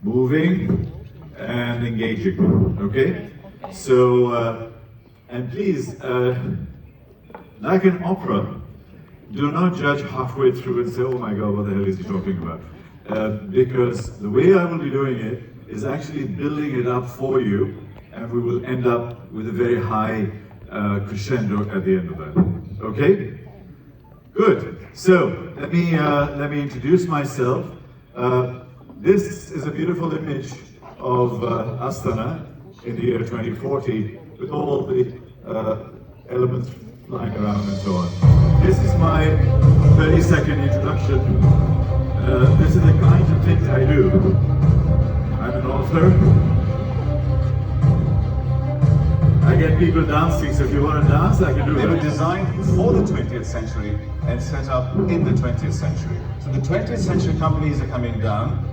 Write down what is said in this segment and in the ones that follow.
moving, and engaging. Okay? So, and please, like an opera, do not judge halfway through and say, oh my God, what the hell is he talking about? Because the way I will be doing it is actually building it up for you, and we will end up with a very high crescendo at the end of that. Okay? Good. So let me introduce myself. This is a beautiful image of Astana in the year 2040, with all the elements flying around and so on. This is my 30-second introduction. This is the kind of things I do. I'm an author. I get people dancing, so if you want to dance, I can do it. They were designed for the 20th century and set up in the 20th century. So the 20th century companies are coming down,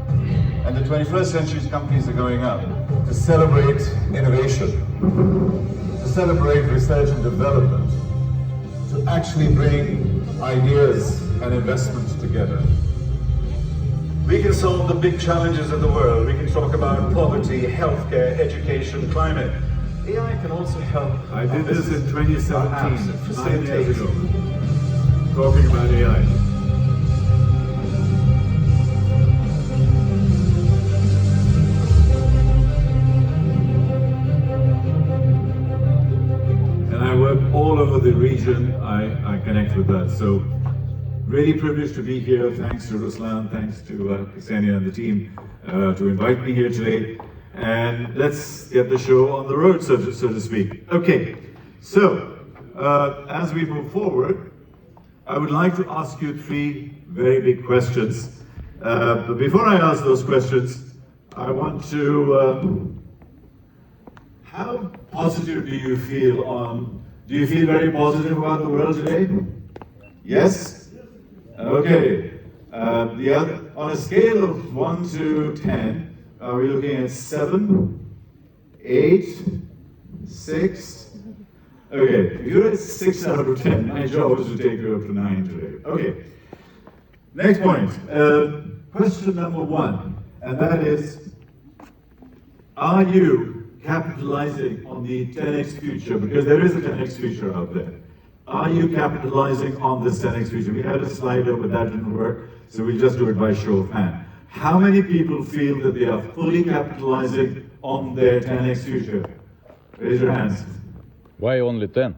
and the 21st century companies are going up to celebrate innovation, to celebrate research and development, to actually bring ideas and investments together. We can solve the big challenges of the world. We can talk about poverty, healthcare, education, climate. AI can also help. I did this in 2017, 9 years ago, talking about AI. And I work all over the region. I connect with that. So really privileged to be here. Thanks to Ruslan, thanks to Ksenia and the team to invite me here today. And let's get the show on the road, so to speak. Okay, so as we move forward, I would like to ask you 3 very big questions. But before I ask those questions, I want to, how positive do you feel do you feel very positive about the world today? Yes? Okay. On a scale of 1 to 10, are we looking at 7, 8, 6? Okay, if you're at 6 out of 10, my job is to take you up to 9 today. Okay, next point. Question number 1, and that is, are you capitalizing on the 10x future? Because there is a 10x future out there. Are you capitalizing on this 10x future? We had a slide over that didn't work, so we'll just do it by show of hand. How many people feel that they are fully capitalizing on their 10x future? Raise your hands. Why only 10?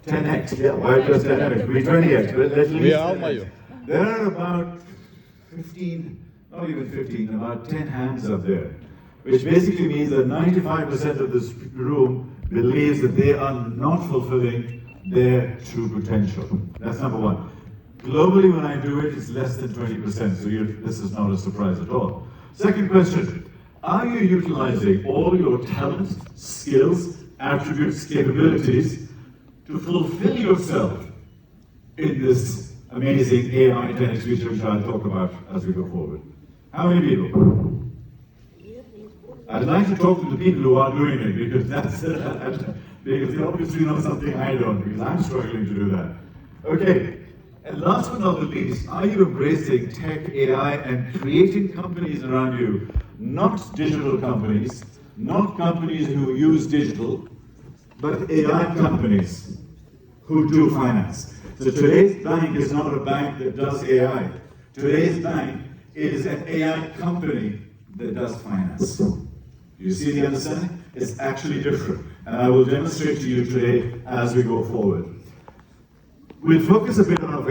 10x, yeah, why just 10x? We 20x, but let's leave it. There are about 15, not even 15, about 10 hands up there, which basically means that 95% of this room believes that they are not fulfilling their true potential. That's number 1. Globally, when I do it, it's less than 20%, so this is not a surprise at all. Second question, are you utilizing all your talents, skills, attributes, capabilities to fulfill yourself in this amazing AI 10x future, which I'll talk about as we go forward? How many people? I'd like to talk to the people who are doing it, because because they obviously know something I don't, because I'm struggling to do that. Okay. And last but not the least, are you embracing tech, AI, and creating companies around you, not digital companies, not companies who use digital, but AI companies who do finance? So today's bank is not a bank that does AI. Today's bank is an AI company that does finance. You see the understanding? It's actually different. And I will demonstrate to you today as we go forward. We'll focus a bit on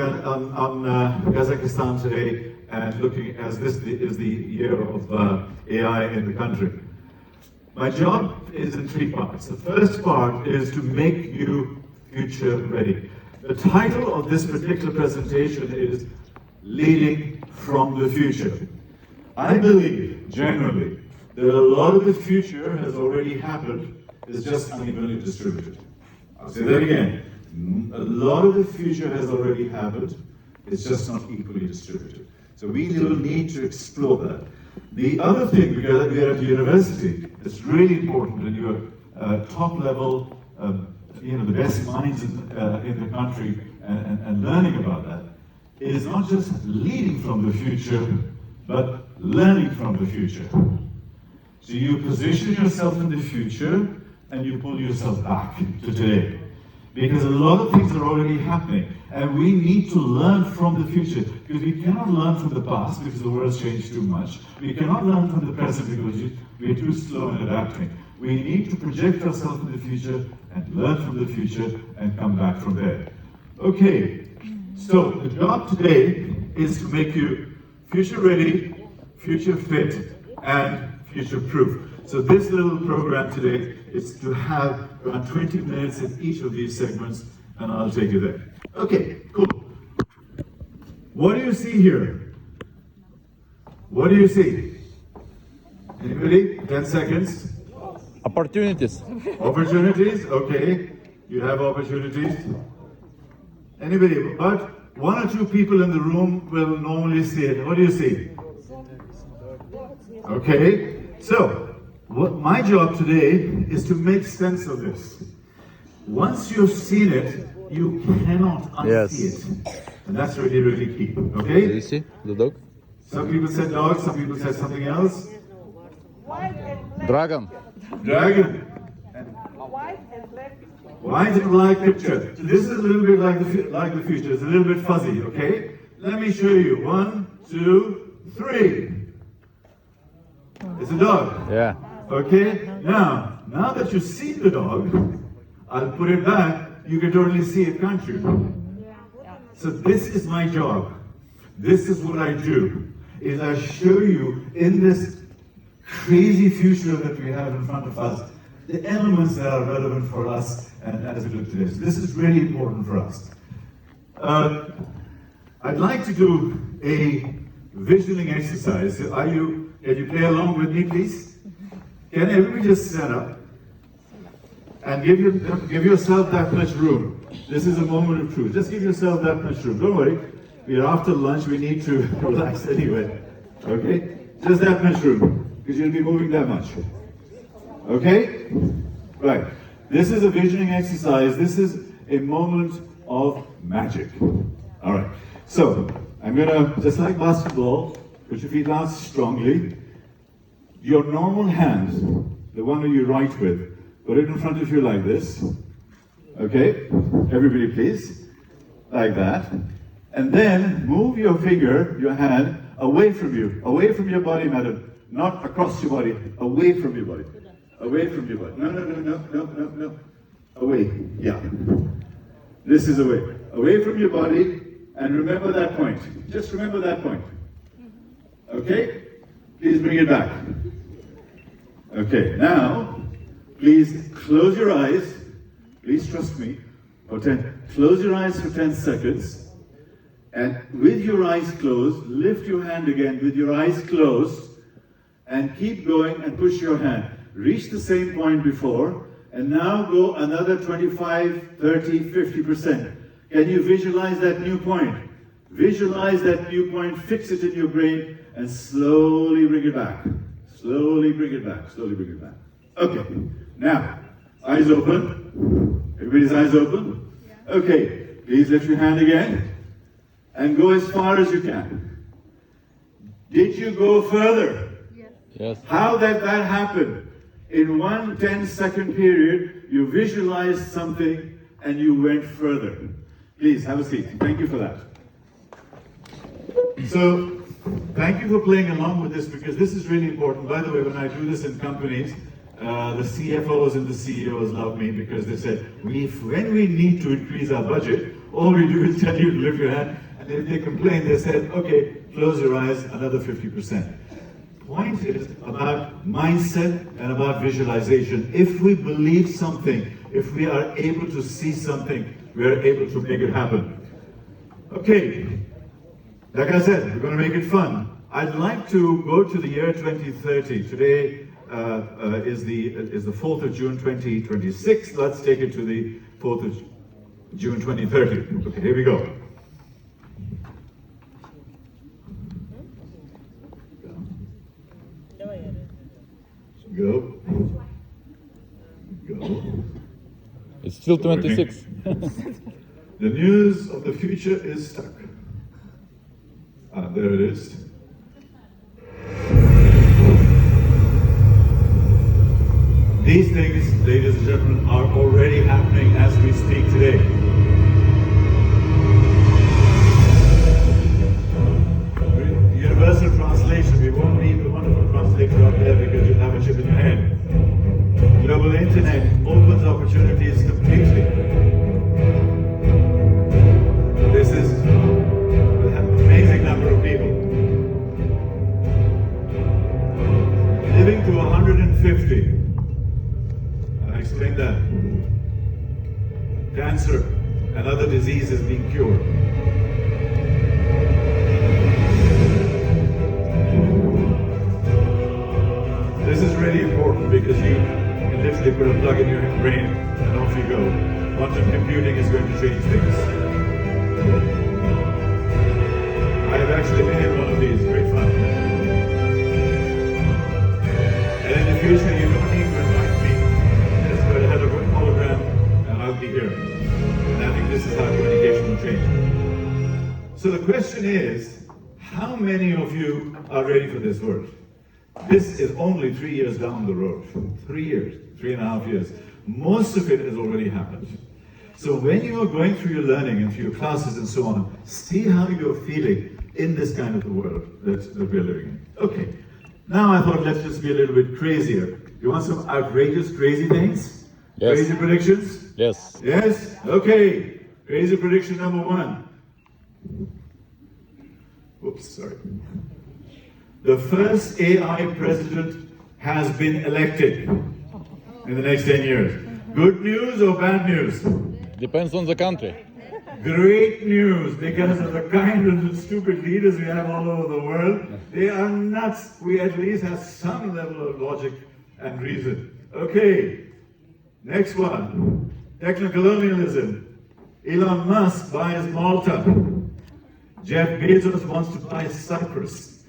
Kazakhstan today, and looking as this is the year of AI in the country. My job is in 3 parts. The first part is to make you future ready. The title of this particular presentation is Leading from the Future. I believe, generally, that a lot of the future has already happened, it's just unevenly distributed. I'll say that again. A lot of the future has already happened, it's just not equally distributed. So we will need to explore that. The other thing, because we are at university, it's really important when you're top level, the best minds in the country and learning about that, is not just leading from the future, but learning from the future. So you position yourself in the future and you pull yourself back to today. Because a lot of things are already happening and we need to learn from the future, because we cannot learn from the past because the world's changed too much. We cannot learn from the present because we're too slow in adapting. We need to project ourselves in the future and learn from the future and come back from there. Okay, so the job today is to make you future ready, future fit, and future proof. So this little program today is to have around 20 minutes in each of these segments, and I'll take you there. Okay, cool. What do you see here? What do you see? Anybody? 10 seconds. Opportunities. Opportunities, okay. You have opportunities. Anybody? But one or two people in the room will normally see it. What do you see? Okay. So, my job today is to make sense of this. Once you've seen it, you cannot unsee it. And that's really, really key. Okay? Do you see the dog? Some people said dog, some people said something else. Dragon. Dragon. White and black picture. So this is a little bit like the future. It's a little bit fuzzy, okay? Let me show you. 1, 2, 3. It's a dog. Yeah. Okay? Now that you've seen the dog, I'll put it back. You can totally see it, can't you? So this is my job. This is what I do. Is I show you in this crazy future that we have in front of us, the elements that are relevant for us and as we look to this. This is really important for us. I'd like to do a visioning exercise. Can you play along with me, please? Can everybody just stand up and give yourself that much room? This is a moment of truth. Just give yourself that much room. Don't worry. We're after lunch. We need to relax anyway. Okay? Just that much room, because you'll be moving that much. Okay? Right. This is a visioning exercise. This is a moment of magic. All right. So, I'm going to, just like basketball, put your feet out strongly. Your normal hand, the one that you write with, put it in front of you like this. Okay? Everybody please. Like that. And then move your finger, your hand, away from you. Away from your body, madam. Not across your body. Away from your body. Away from your body. No. Away. Yeah. This is away. Away from your body. And remember that point. Just remember that point. Okay? Please bring it back. Okay, now, please close your eyes. Please trust me. Close your eyes for 10 seconds. And with your eyes closed, lift your hand again with your eyes closed. And keep going and push your hand. Reach the same point before. And now go another 25, 30, 50%. Can you visualize that new point? Visualize that new point, fix it in your brain, and slowly bring it back. Slowly bring it back. Slowly bring it back. Okay. Now, eyes open. Everybody's eyes open? Yeah. Okay. Please lift your hand again. And go as far as you can. Did you go further? Yes. Yes. How did that happen? In one 10-second period, you visualized something and you went further. Please, have a seat. Thank you for that. So, thank you for playing along with this, because this is really important. By the way, when I do this in companies, the CFOs and the CEOs love me, because they said, when we need to increase our budget, all we do is tell you to lift your hand, and if they complain, they said, okay, close your eyes, another 50%. Point is about mindset and about visualization. If we believe something, if we are able to see something, we are able to make it happen. Okay, like I said, we're going to make it fun. I'd like to go to the year 2030. Today is the 4th of June 2026. Let's take it to the 4th of June 2030. Okay, here we go. Go. It's still 26. The news of the future is stuck. there it is. These things, ladies and gentlemen, are already happening as we speak today. Universal translation, we won't need the wonderful translator out there because you have a chip in your head. Global internet opens opportunities completely. This is an amazing number of people. Living to 150. I explained that. Cancer and other diseases being cured. This is really important because you can literally put a plug in your brain and off you go. Quantum computing is going to change things. I have actually been in one of these, great fun. And in the future, you don't need to invite me. Just go ahead of a hologram and I'll be here. And I think this is how communication will change. So the question is, how many of you are ready for this world? This is only 3 years down the road. 3 years, 3.5 years. Most of it has already happened. So when you are going through your learning and through your classes and so on, see how you're feeling in this kind of a world that we're living in. Okay, now I thought let's just be a little bit crazier. You want some outrageous, crazy things? Yes. Crazy predictions? Yes. Yes? Okay. Crazy prediction number 1. Oops, sorry. The first AI president has been elected in the next 10 years. Good news or bad news? Depends on the country. Great news, because of the kind of stupid leaders we have all over the world. They are nuts. We at least have some level of logic and reason. Okay, next one. Technocolonialism. Elon Musk buys Malta. Jeff Bezos wants to buy Cyprus.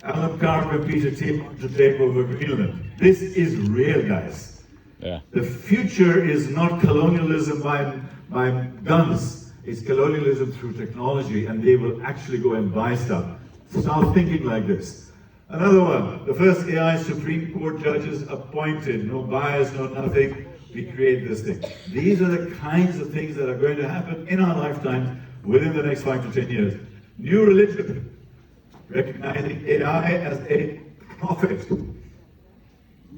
Alan Carp and Peter Thiel want to take over Greenland. This is real, guys. Yeah. The future is not colonialism by guns. It's colonialism through technology, and they will actually go and buy stuff. Start thinking like this. Another one, the first AI Supreme Court judges appointed, no bias, no nothing. We create this thing. These are the kinds of things that are going to happen in our lifetimes within the next 5 to 10 years. New religion, recognizing AI as a prophet.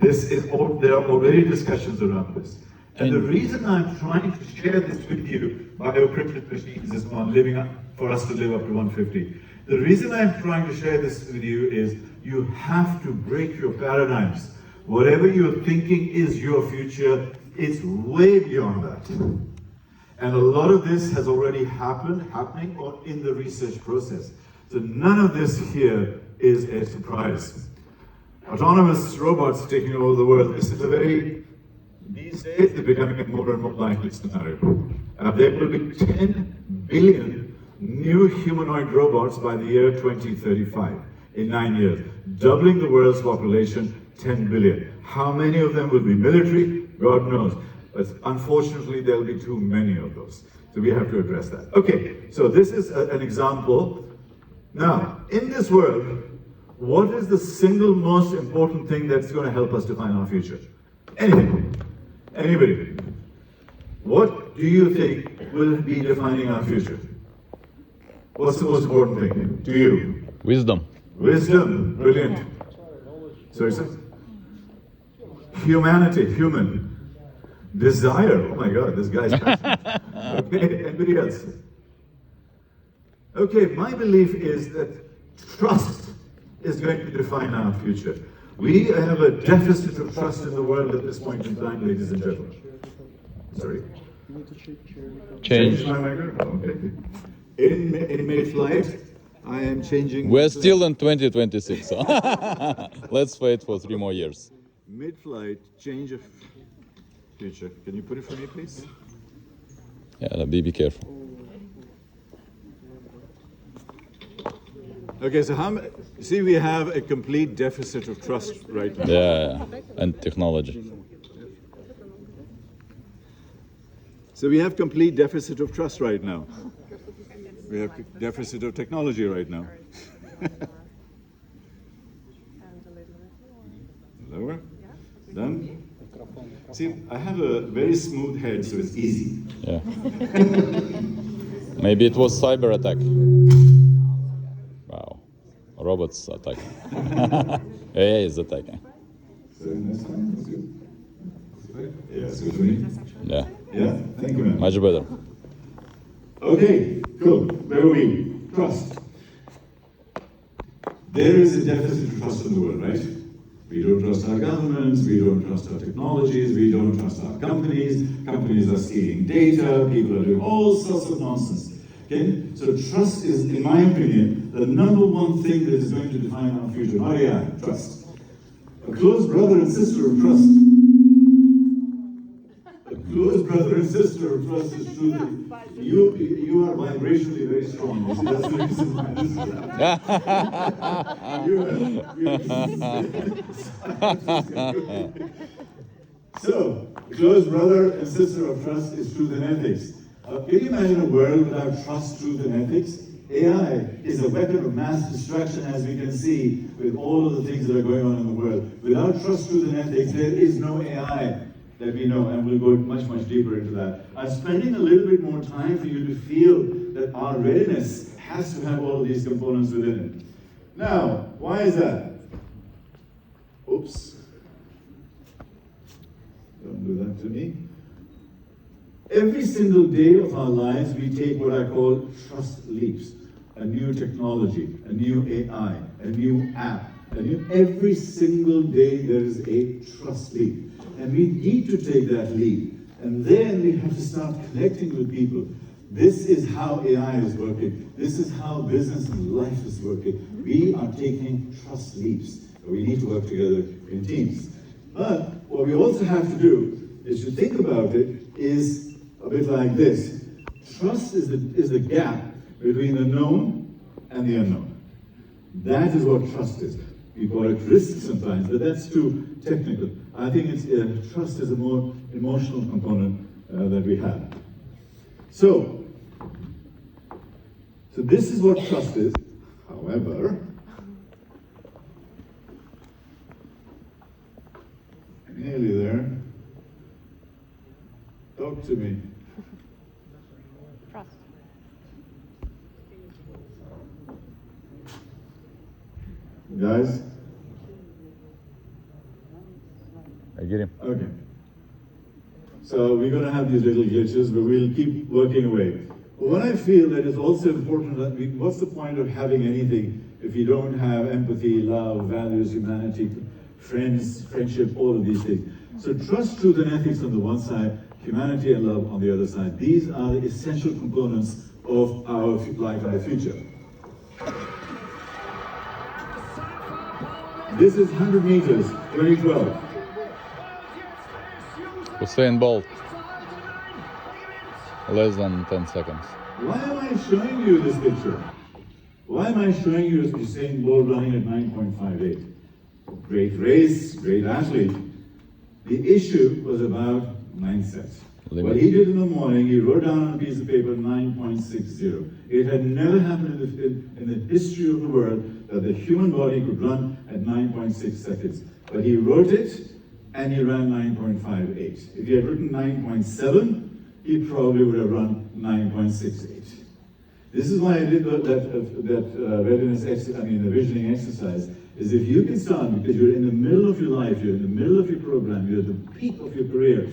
There are already discussions around this. And the reason I'm trying to share this with you, bioprinted machines is on living up, for us to live up to 150. The reason I'm trying to share this with you is you have to break your paradigms. Whatever you're thinking is your future, it's way beyond that. And a lot of this has already happening, or in the research process. So none of this here is a surprise. Autonomous robots taking over the world, this is a very, these days they're becoming a more and more likely scenario. There will be 10 billion new humanoid robots by the year 2035, in 9 years. Doubling the world's population, 10 billion. How many of them will be military? God knows. But unfortunately, there'll be too many of those. So we have to address that. Okay, so this is an example. Now, in this world, what is the single most important thing that's going to help us define our future? Anything. Anybody. What do you think will be defining our future? What's the most important thing to you? Wisdom. Wisdom. Brilliant. Sorry, sir? Humanity. Human. Desire. Oh my God, this guy's passionate. Okay, anybody else? Okay, my belief is that trust is going to define our future. We have a deficit of trust in the world at this point in time, ladies and gentlemen. Sorry. Change. My microphone. Okay. In mid-flight, I am changing. We're still in 2026, so let's wait for 3 more years. Mid-flight, change of future. Can you put it for me, please? Yeah, be careful. Okay, so see, we have a complete deficit of trust right now. Yeah, and technology. So we have complete deficit of trust right now. We have deficit of technology right now. Lower. Done. See, I have a very smooth head, so it's easy. Yeah. Maybe it was cyber attack. Wow. Robots attacking. AI is attacking. So next time, that's good. Yeah, it's good for me. Yeah. Yeah, thank you, man. Much better. Okay, cool. Where were we? Trust. There is a deficit of trust in the world, right? We don't trust our governments, we don't trust our technologies, we don't trust our companies. Companies are stealing data, people are doing all sorts of nonsense. Okay? So trust is, in my opinion, the number one thing that is going to define our future. Not AI, trust. A close brother and sister of trust. A close brother and sister of trust is truly. You are vibrationally very strong. You see, that's the reason why this is happening. So, close brother and sister of trust is truth and ethics. Can you imagine a world without trust, truth, and ethics? AI is a weapon of mass destruction, as we can see with all of the things that are going on in the world. Without trust, truth, and ethics, there is no AI that we know, and we'll go much, much deeper into that. I'm spending a little bit more time for you to feel that our readiness has to have all of these components within it. Now, why is that? Oops. Don't do that to me. Every single day of our lives, we take what I call trust leaps. A new technology, a new AI, a new app. Every single day there is a trust leap. And we need to take that leap. And then we have to start connecting with people. This is how AI is working. This is how business and life is working. We are taking trust leaps. We need to work together in teams. But what we also have to do is to think about it is a bit like this. Trust is the gap between the known and the unknown. That is what trust is. We call it risk sometimes, but that's too technical. I think trust is a more emotional component that we have. So this is what trust is. However, nearly there. Talk to me. Trust. Guys? I get him. Okay. So we're going to have these little glitches, but we'll keep working away. But what I feel that is also important, that what's the point of having anything if you don't have empathy, love, values, humanity, friends, friendship, all of these things. So trust, truth, and ethics on the one side, humanity and love on the other side. These are the essential components of our life and the future. This is 100 meters, 2012. Usain Bolt. Less than 10 seconds. Why am I showing you this picture? Why am I showing you Usain Bolt running at 9.58? Great race, great athlete. The issue was about mindset. What he did in the morning, he wrote down on a piece of paper 9.60. It had never happened in the history of the world that the human body could run at 9.6 seconds. But he wrote it, and he ran 9.58. If he had written 9.7, he probably would have run 9.68. This is why I did that readiness exercise, the visioning exercise, is if you can start, because you're in the middle of your life, you're in the middle of your program, you're at the peak of your career,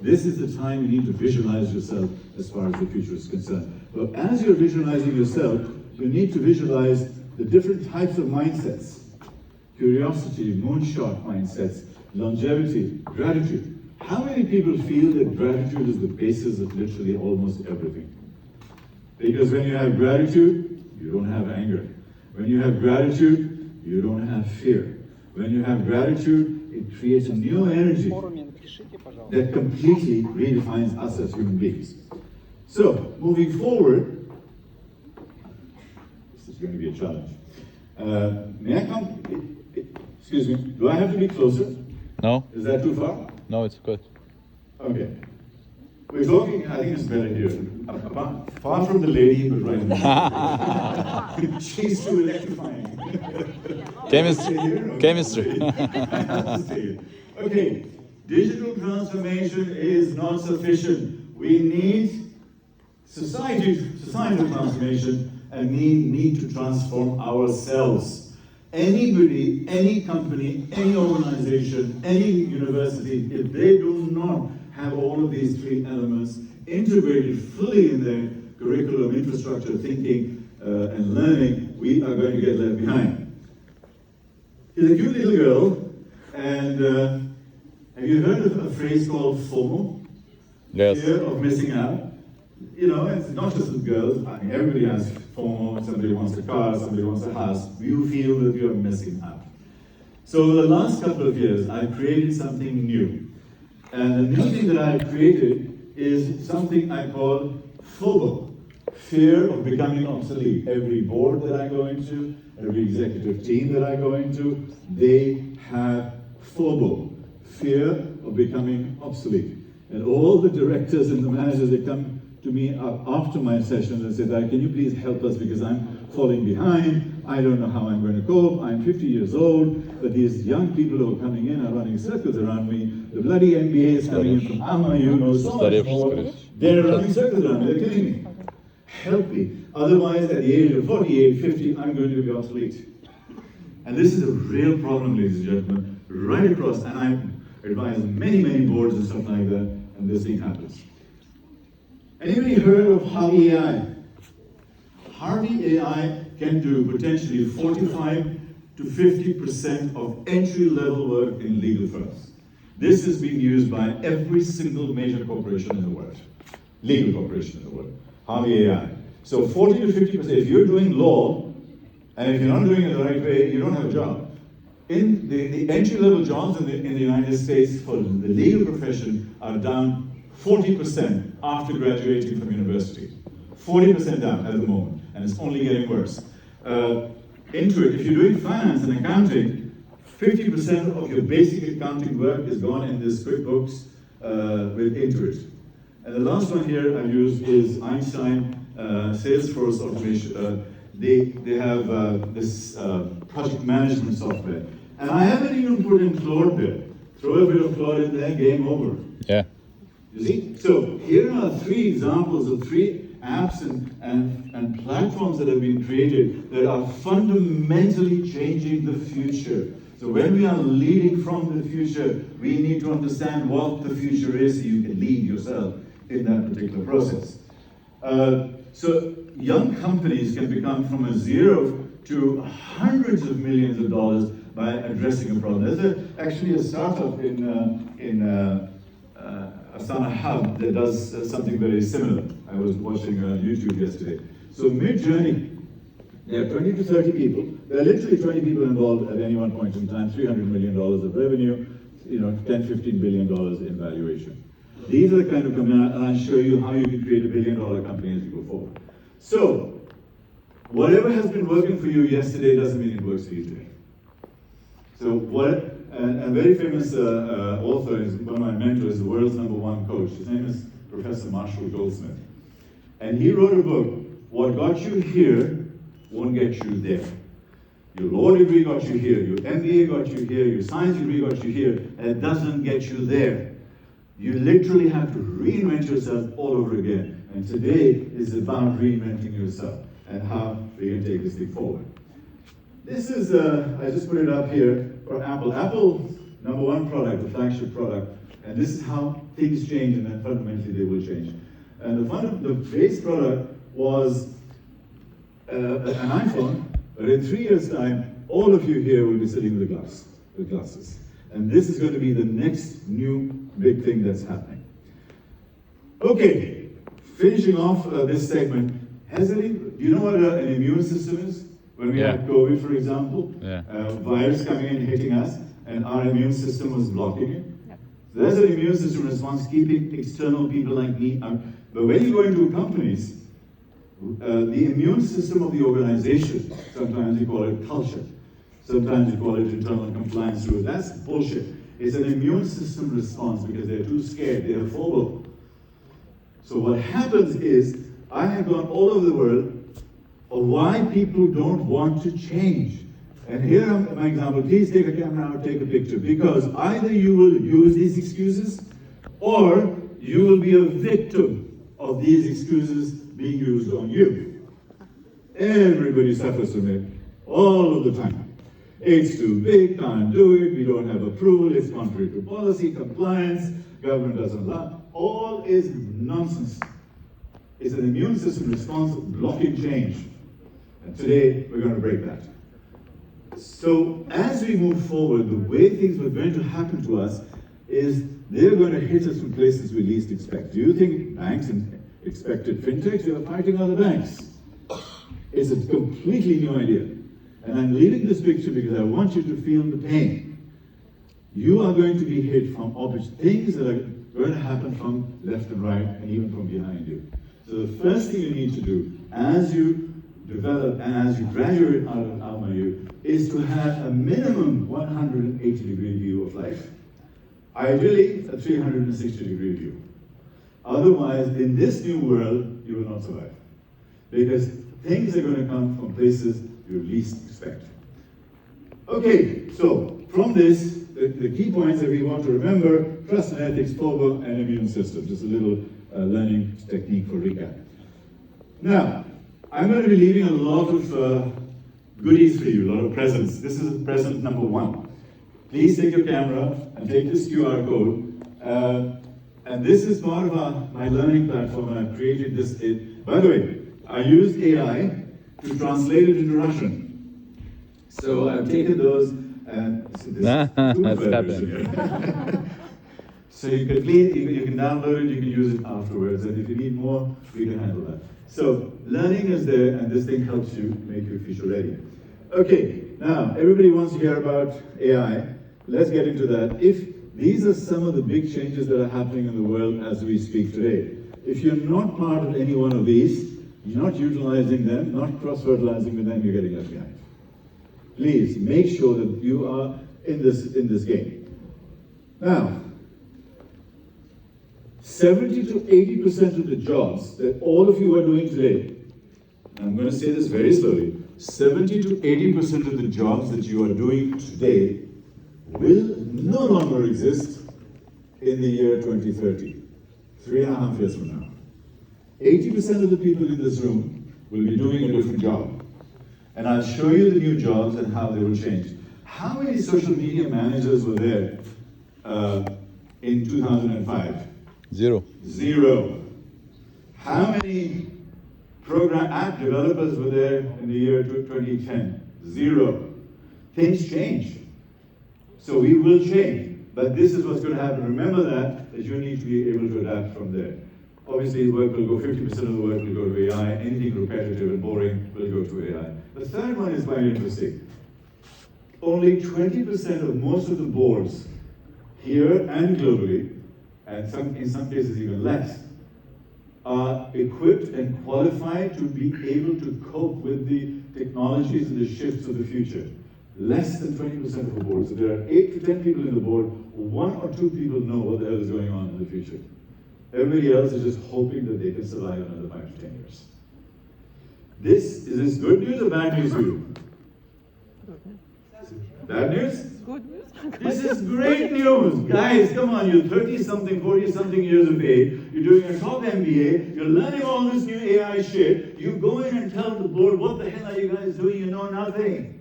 this is the time you need to visualize yourself as far as the future is concerned. But as you're visualizing yourself, you need to visualize the different types of mindsets. Curiosity, moonshot mindsets, longevity, gratitude. How many people feel that gratitude is the basis of literally almost everything? Because when you have gratitude, you don't have anger. When you have gratitude, you don't have fear. When you have gratitude, it creates a new energy that completely redefines us as human beings. So, moving forward, this is going to be a challenge. May I come? Excuse me, do I have to be closer? No? Is that too far? No, it's good. Okay. We're talking, I think it's better here. Far from the lady, but right in the middle. She's too electrifying. Chemistry. Okay, digital transformation is not sufficient. We need societal transformation, and we need to transform ourselves. Anybody, any company, any organization, any university, if they do not have all of these three elements integrated fully in their curriculum, infrastructure, thinking, and learning, we are going to get left behind. She's a cute little girl, and have you heard of a phrase called FOMO? Yes. Fear of missing out. You know, it's not just with girls. I mean, everybody has FOMO. Somebody wants a car, somebody wants a house. You feel that you're missing out. So over the last couple of years, I created something new. And the new thing that I created is something I call FOBO, fear of becoming obsolete. Every board that I go into, every executive team that I go into, they have FOBO, fear of becoming obsolete. And all the directors and the managers, they come to me after my sessions and say, can you please help us because I'm falling behind, I don't know how I'm going to cope, I'm 50 years old, but these young people who are coming in are running circles around me, the bloody MBA is coming in from AMA, you know so much more, they're running circles around me, they're killing me. Help me, otherwise at the age of 48, 50, I'm going to be obsolete. And this is a real problem, ladies and gentlemen, right across, and I advise many, many boards and stuff like that, and this thing happens. Anybody heard of Harvey AI? Harvey AI can do potentially 45 to 50% of entry-level work in legal firms. This is being used by every single major corporation in the world, legal corporation in the world, Harvey AI. So 40 to 50%, if you're doing law, and if you're not doing it the right way, you don't have a job. In the entry-level jobs in the United States for the legal profession are down 40% after graduating from university. 40% down at the moment, and it's only getting worse. Intuit, if you're doing finance and accounting, 50% of your basic accounting work is gone in this QuickBooks with Intuit. And the last one here I use is Einstein Salesforce automation. They have this project management software. And I haven't even put in Claude there. Throw a bit of Claude in there, game over. Yeah. You see? So here are three examples of three apps and platforms that have been created that are fundamentally changing the future. So when we are leading from the future, we need to understand what the future is so you can lead yourself in that particular process. So young companies can become from a zero to hundreds of millions of dollars by addressing a problem. There's actually a startup in Asana Hub that does something very similar. I was watching YouTube yesterday. So Mid-Journey, there are 20 to 30 people. There are literally 20 people involved at any one point in time, $300 million of revenue, $10, $15 billion in valuation. These are the kind of companies, and I'll show you how you can create $1 billion company as you go forward. So, whatever has been working for you yesterday doesn't mean it works for you today. So a very famous author is one of my mentors, the world's #1 coach. His name is Professor Marshall Goldsmith. And he wrote a book, What Got You Here Won't Get You There. Your law degree got you here, your MBA got you here, your science degree got you here, and it doesn't get you there. You literally have to reinvent yourself all over again. And today is about reinventing yourself and how we can take this thing forward. This is, I just put it up here for Apple. Apple's #1 product, the flagship product, and this is how things change, and then fundamentally they will change. And the base product was an iPhone, but in 3 years' time, all of you here will be sitting with glasses. And this is going to be the next new big thing that's happening. Okay, finishing off this segment, do you know what an immune system is? When we had COVID, for example, virus coming in, hitting us, and our immune system was blocking it. So that's an immune system response, keeping external people like me out. But when you go into companies, the immune system of the organization, sometimes you call it culture, sometimes you call it internal compliance rules. That's bullshit. It's an immune system response because they're too scared, they're phobic. So what happens is, I have gone all over the world of why people don't want to change. And here are my example. Please take a camera out, take a picture, because either you will use these excuses or you will be a victim of these excuses being used on you. Everybody suffers from it all of the time. It's too big, can't do it, we don't have approval, it's contrary to policy, compliance, government doesn't allow. All is nonsense. It's an immune system response blocking change. And today, we're going to break that. So as we move forward, the way things are going to happen to us is they're going to hit us from places we least expect. Do you think banks expected fintechs? They were fighting other banks. It's a completely new idea. And I'm leaving this picture because I want you to feel the pain. You are going to be hit from things that are going to happen from left and right and even from behind you. So the first thing you need to do as you develop and as you graduate out of Alma U is to have a minimum 180-degree view of life. Ideally, a 360-degree view. Otherwise, in this new world, you will not survive. Because things are going to come from places you least expect. Okay, so from this, the key points that we want to remember: trust and ethics, FOBO, and immune system. Just a little learning technique for recap. Now, I'm going to be leaving a lot of goodies for you, a lot of presents. This is present number 1. Please take your camera and take this QR code. And this is part of my learning platform, and I've created this. By the way, I used AI to translate it into Russian. So I've taken those and so you can you can download it, you can use it afterwards, and if you need more, we can handle that. So learning is there, and this thing helps you make you future ready. Okay, now everybody wants to hear about AI. Let's get into that. These are some of the big changes that are happening in the world as we speak today. If you're not part of any one of these, you're not utilizing them, not cross-fertilizing with them, you're getting left behind. Please make sure that you are in this game. Now, 70 to 80% of the jobs that all of you are doing today, I'm going to say this very slowly, 70 to 80% of the jobs that you are doing today will no longer exist in the year 2030, 3.5 years from now. 80% of the people in this room will be doing a different job. And I'll show you the new jobs and how they will change. How many social media managers were there in 2005? Zero. How many app developers were there in the year 2010? Zero. Things change. So we will change. But this is what's going to happen. Remember that you need to be able to adapt from there. Obviously, work will go, 50% of the work will go to AI. Anything repetitive and boring will go to AI. The third one is very interesting. Only 20% of most of the boards here and globally, and in some cases even less, are equipped and qualified to be able to cope with the technologies and the shifts of the future. Less than 20% of the board. So there are 8 to 10 people in the board, 1 or 2 people know what the hell is going on in the future. Everybody else is just hoping that they can survive another 5 to 10 years. Is this good news or bad news for you? Bad news? Good news. This is great news. Guys, come on, you're 30-something, 40-something years of age, you're doing a top MBA, you're learning all this new AI shit, you go in and tell the board, what the hell are you guys doing? You know nothing.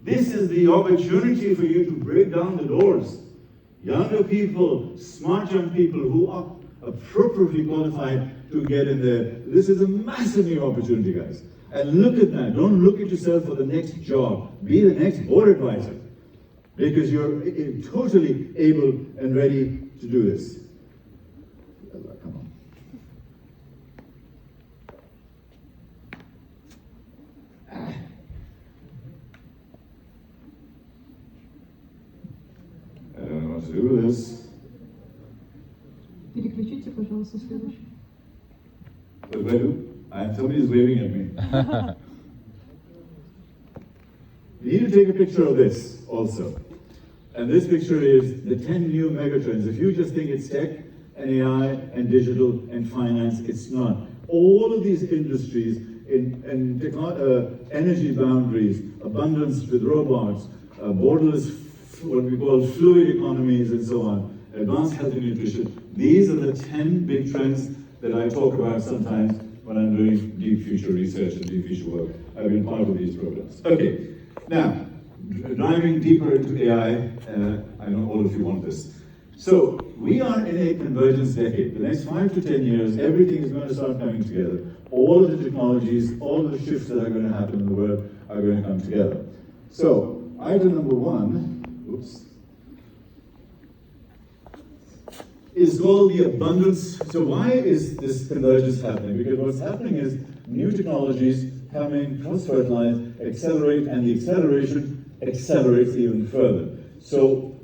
This is the opportunity for you to break down the doors. Younger people, smart young people who are appropriately qualified to get in there. This is a massive new opportunity, guys. And look at that. Don't look at yourself for the next job. Be the next board advisor. Because you're totally able and ready to do this. Come on. I don't know what to do with this. Переключите, пожалуйста, следующий. What do I do? Somebody's waving at me. You need to take a picture of this also. And this picture is the 10 new megatrends. If you just think it's tech, and AI and digital and finance. It's not. All of these industries in energy boundaries, abundance with robots, borderless, what we call fluid economies and so on, advanced health and nutrition. These are the 10 big trends that I talk about sometimes when I'm doing deep future research and deep future work. I've been part of these programs. Okay, now, diving deeper into AI, I know all of you want this. So, we are in a convergence decade. The next 5 to 10 years, everything is going to start coming together. All of the technologies, all of the shifts that are going to happen in the world are going to come together. So, item number 1, oops, is called the abundance. So why is this convergence happening? Because what's happening is new technologies come in, cross-fertilize, accelerate, and the acceleration accelerates even further. So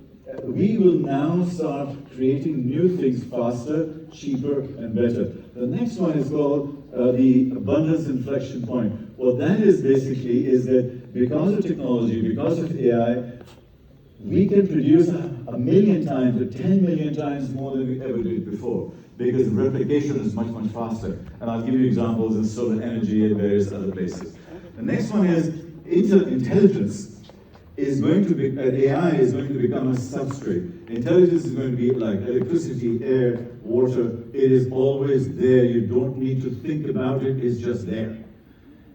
we will now start creating new things faster, cheaper, and better. The next one is called the abundance inflection point. What that is basically is that because of technology, because of AI, we can produce a million times or 10 million times more than we ever did before, because replication is much, much faster. And I'll give you examples in solar energy and various other places. The next one is intelligence is going to be, AI is going to become a substrate. Intelligence is going to be like electricity, air, water. It is always there. You don't need to think about it. It's just there.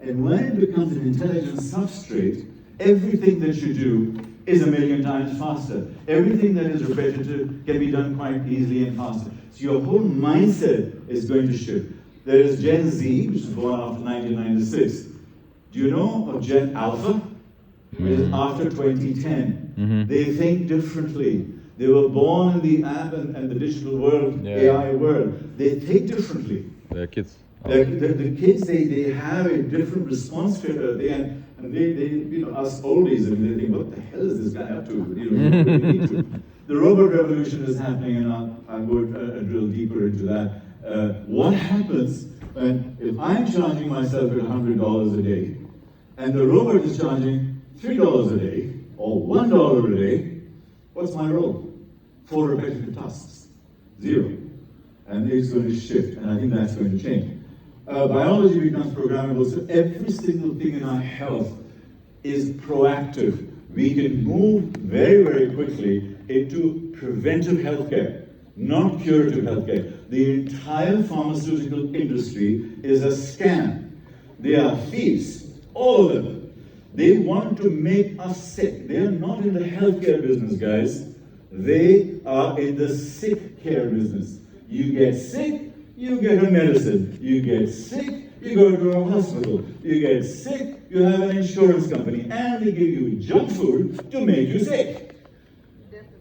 And when it becomes an intelligent substrate, everything that you do is a million times faster. Everything that is repetitive can be done quite easily and faster. So your whole mindset is going to shift. There is Gen Z, which was born after 1996. Do you know of Gen Alpha? It is after 2010. They think differently. They were born in the app and the digital world, AI world. They think differently. They're kids. The kids, they have a different response to it. And they us oldies, and they think, what the hell is this guy up to? You really need to. The robot revolution is happening, and I'll go drill deeper into that. What happens when, if I'm charging myself at $100 a day, and the robot is charging $3 a day, or $1 a day, what's my role? 4 repetitive tasks. 0. And it's going to shift, and I think that's going to change. Biology becomes programmable, so every single thing in our health is proactive. We can move very, very quickly into preventive healthcare, not curative healthcare. The entire pharmaceutical industry is a scam. They are thieves, all of them. They want to make us sick. They are not in the healthcare business, guys. They are in the sick care business. You get sick, you get a medicine. You get sick, you go to a hospital. You get sick, you have an insurance company, and they give you junk food to make you sick.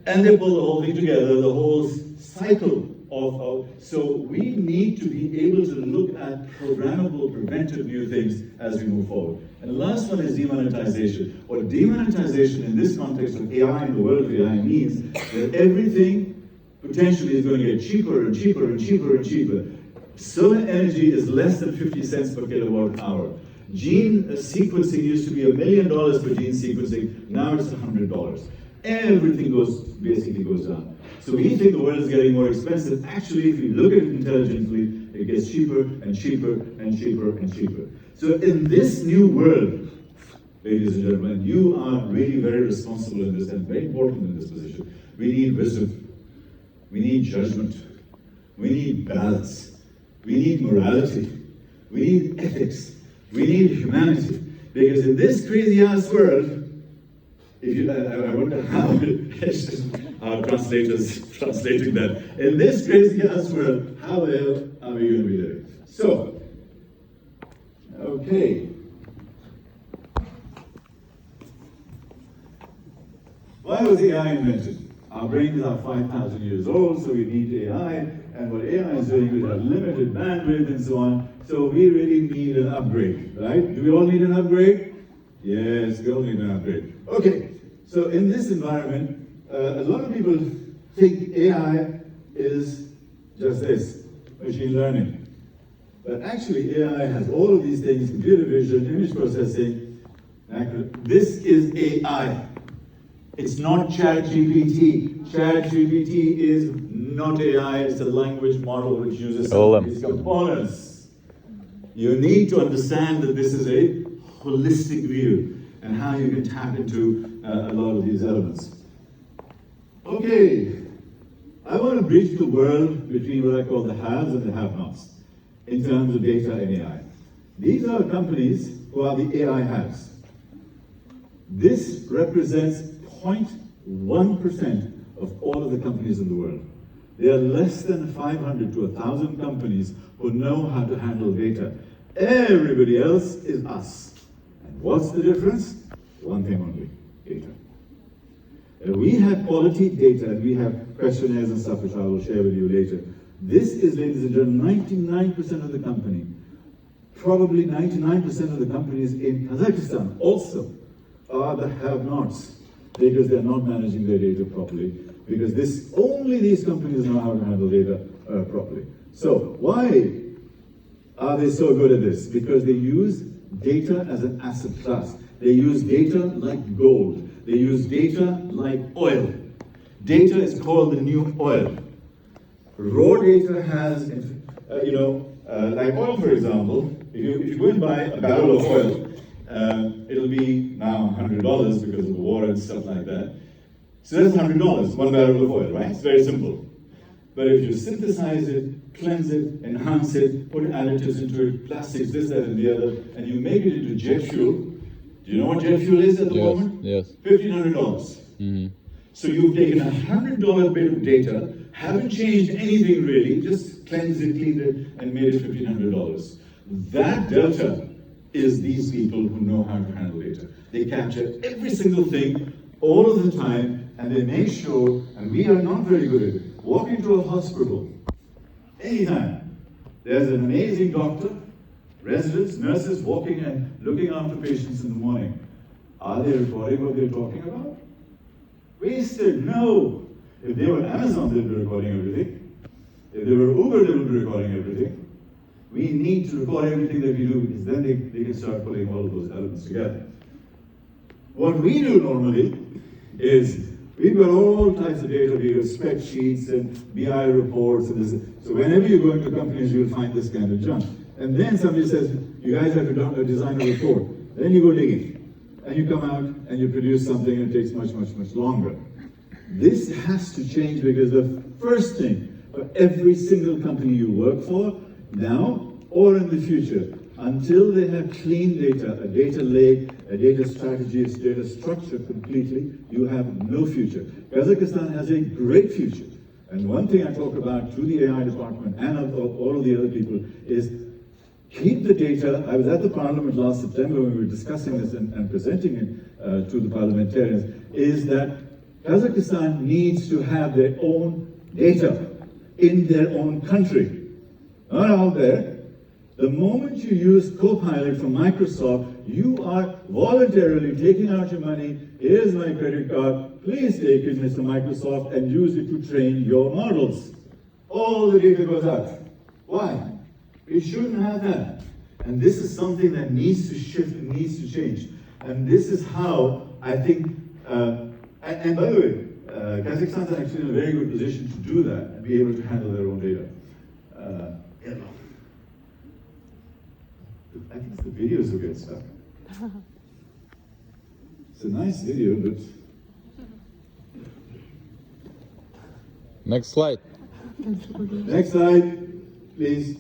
And they pull the whole thing together, the whole cycle of so we need to be able to look at programmable, preventive new things as we move forward. And the last one is demonetization. What demonetization in this context of AI and the world of AI means that everything potentially is going to get cheaper and cheaper and cheaper and cheaper. Solar energy is less than 50 cents per kilowatt hour. Gene sequencing used to be $1 million for gene sequencing, now it's $100. Everything basically goes down. So we think the world is getting more expensive. Actually, if you look at it intelligently, it gets cheaper and cheaper and cheaper and cheaper. So in this new world, ladies and gentlemen, you are really very responsible in this and very important in this position. We need wisdom. We need judgment. We need balance. We need morality. We need ethics. We need humanity. Because in this crazy-ass world, if you, I wonder how our translators translating that. In this crazy-ass world, how the hell are we going to be living? So, okay. Why was AI invented? Our brains are 5,000 years old, so we need AI, and what AI is doing, we have limited bandwidth and so on, so we really need an upgrade, right? Do we all need an upgrade? Yes, we all need an upgrade. Okay, so in this environment, a lot of people think AI is just this, machine learning. But actually, AI has all of these things, computer vision, image processing. This is AI. It's not ChatGPT. ChatGPT is not AI, it's a language model which uses some LLM. of these components. You need to understand that this is a holistic view and how you can tap into a lot of these elements. Okay, I want to bridge the world between what I call the haves and the have-nots in terms of data and AI. These are companies who are the AI haves. This represents 0.1% of all of the companies in the world. There are less than 500 to 1,000 companies who know how to handle data. Everybody else is us. And what's the difference? One thing only, data. We have quality data, and we have questionnaires and stuff which I will share with you later. This is, ladies and gentlemen, 99% of the company, probably 99% of the companies in Kazakhstan also are the have-nots, because they're not managing their data properly, because only these companies know how to handle data properly. So why are they so good at this? Because they use data as an asset class. They use data like gold. They use data like oil. Data is called the new oil. Raw data has, like oil, for example, if you go and buy a barrel of oil, it'll be now $100 because of the war and stuff like that. So that's $100, one barrel of oil, right? It's very simple. But if you synthesize it, cleanse it, enhance it, put additives into it, plastics, this, that, and the other, and you make it into jet fuel, do you know what jet fuel is at the moment? Yes. $1,500. Mm-hmm. So you've taken a $100 bit of data, haven't changed anything really, just cleansed it, cleaned it, and made it $1,500. That delta is these people who know how to handle data. They capture every single thing all of the time, and they make sure, and we are not very good at it, walk into a hospital, anytime, there's an amazing doctor, residents, nurses walking and looking after patients in the morning. Are they recording what they're talking about? Wasted, no. If they were Amazon, they'd be recording everything. If they were Uber, they would be recording everything. We need to record everything that we do, because then they can start putting all of those elements together. What we do normally is we've got all types of data. We've got spreadsheets and BI reports and this. So whenever you go into companies, you'll find this kind of junk. And then somebody says, you guys have to design a report. Then you go digging. And you come out and you produce something, and it takes much, much, much longer. This has to change, because the first thing for every single company you work for, now or in the future, until they have clean data, a data lake, a data strategy, a data structure completely, you have no future. Kazakhstan has a great future. And one thing I talk about to the AI department and all of the other people is keep the data. I was at the parliament last September when we were discussing this and presenting it to the parliamentarians, is that Kazakhstan needs to have their own data in their own country, not out there. The moment you use Copilot from Microsoft, you are voluntarily taking out your money. Here's my credit card. Please take it, Mr. Microsoft, and use it to train your models. All the data goes out. Why? We shouldn't have that. And this is something that needs to shift and needs to change. And this is how I think, and by the way, Kazakhstan is actually in a very good position to do that and be able to handle their own data. I think it's the videos who get stuck. It's a nice video, but... Next slide. Next slide, please.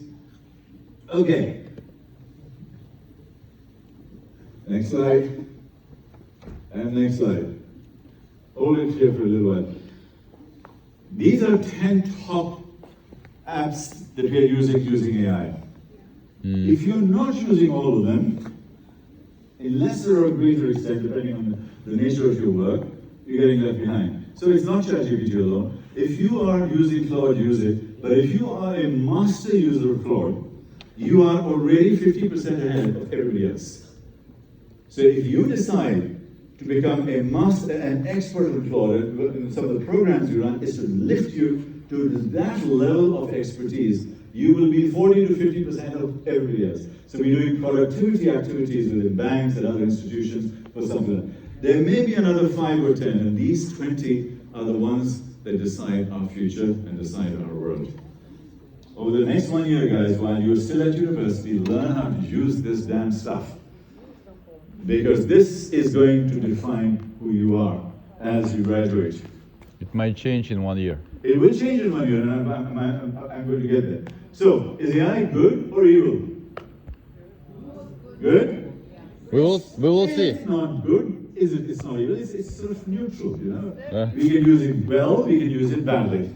Okay. Next slide. And next slide. Hold it here for a little while. These are 10 top apps that we are using AI. If you're not using all of them, in lesser or greater extent, depending on the nature of your work, you're getting left behind. So it's not ChatGPT alone. If you are using Claude, use it. But if you are a master user of Claude, you are already 50% ahead of everybody else. So if you decide to become a master and expert of Claude, and some of the programs you run is to lift you to that level of expertise, you will be 40 to 50% of everybody else. So we're doing productivity activities within banks and other institutions for something. There may be another 5 or 10, and these 20 are the ones that decide our future and decide our world. Over the next 1 year, guys, while you're still at university, learn how to use this damn stuff. Because this is going to define who you are as you graduate. It might change in 1 year. It will change in 1 year, and I'm going to get there. So, is AI good or evil? Good? We will see. It's not good. Is it? It's not evil. It's sort of neutral, you know. Yeah. We can use it well. We can use it badly.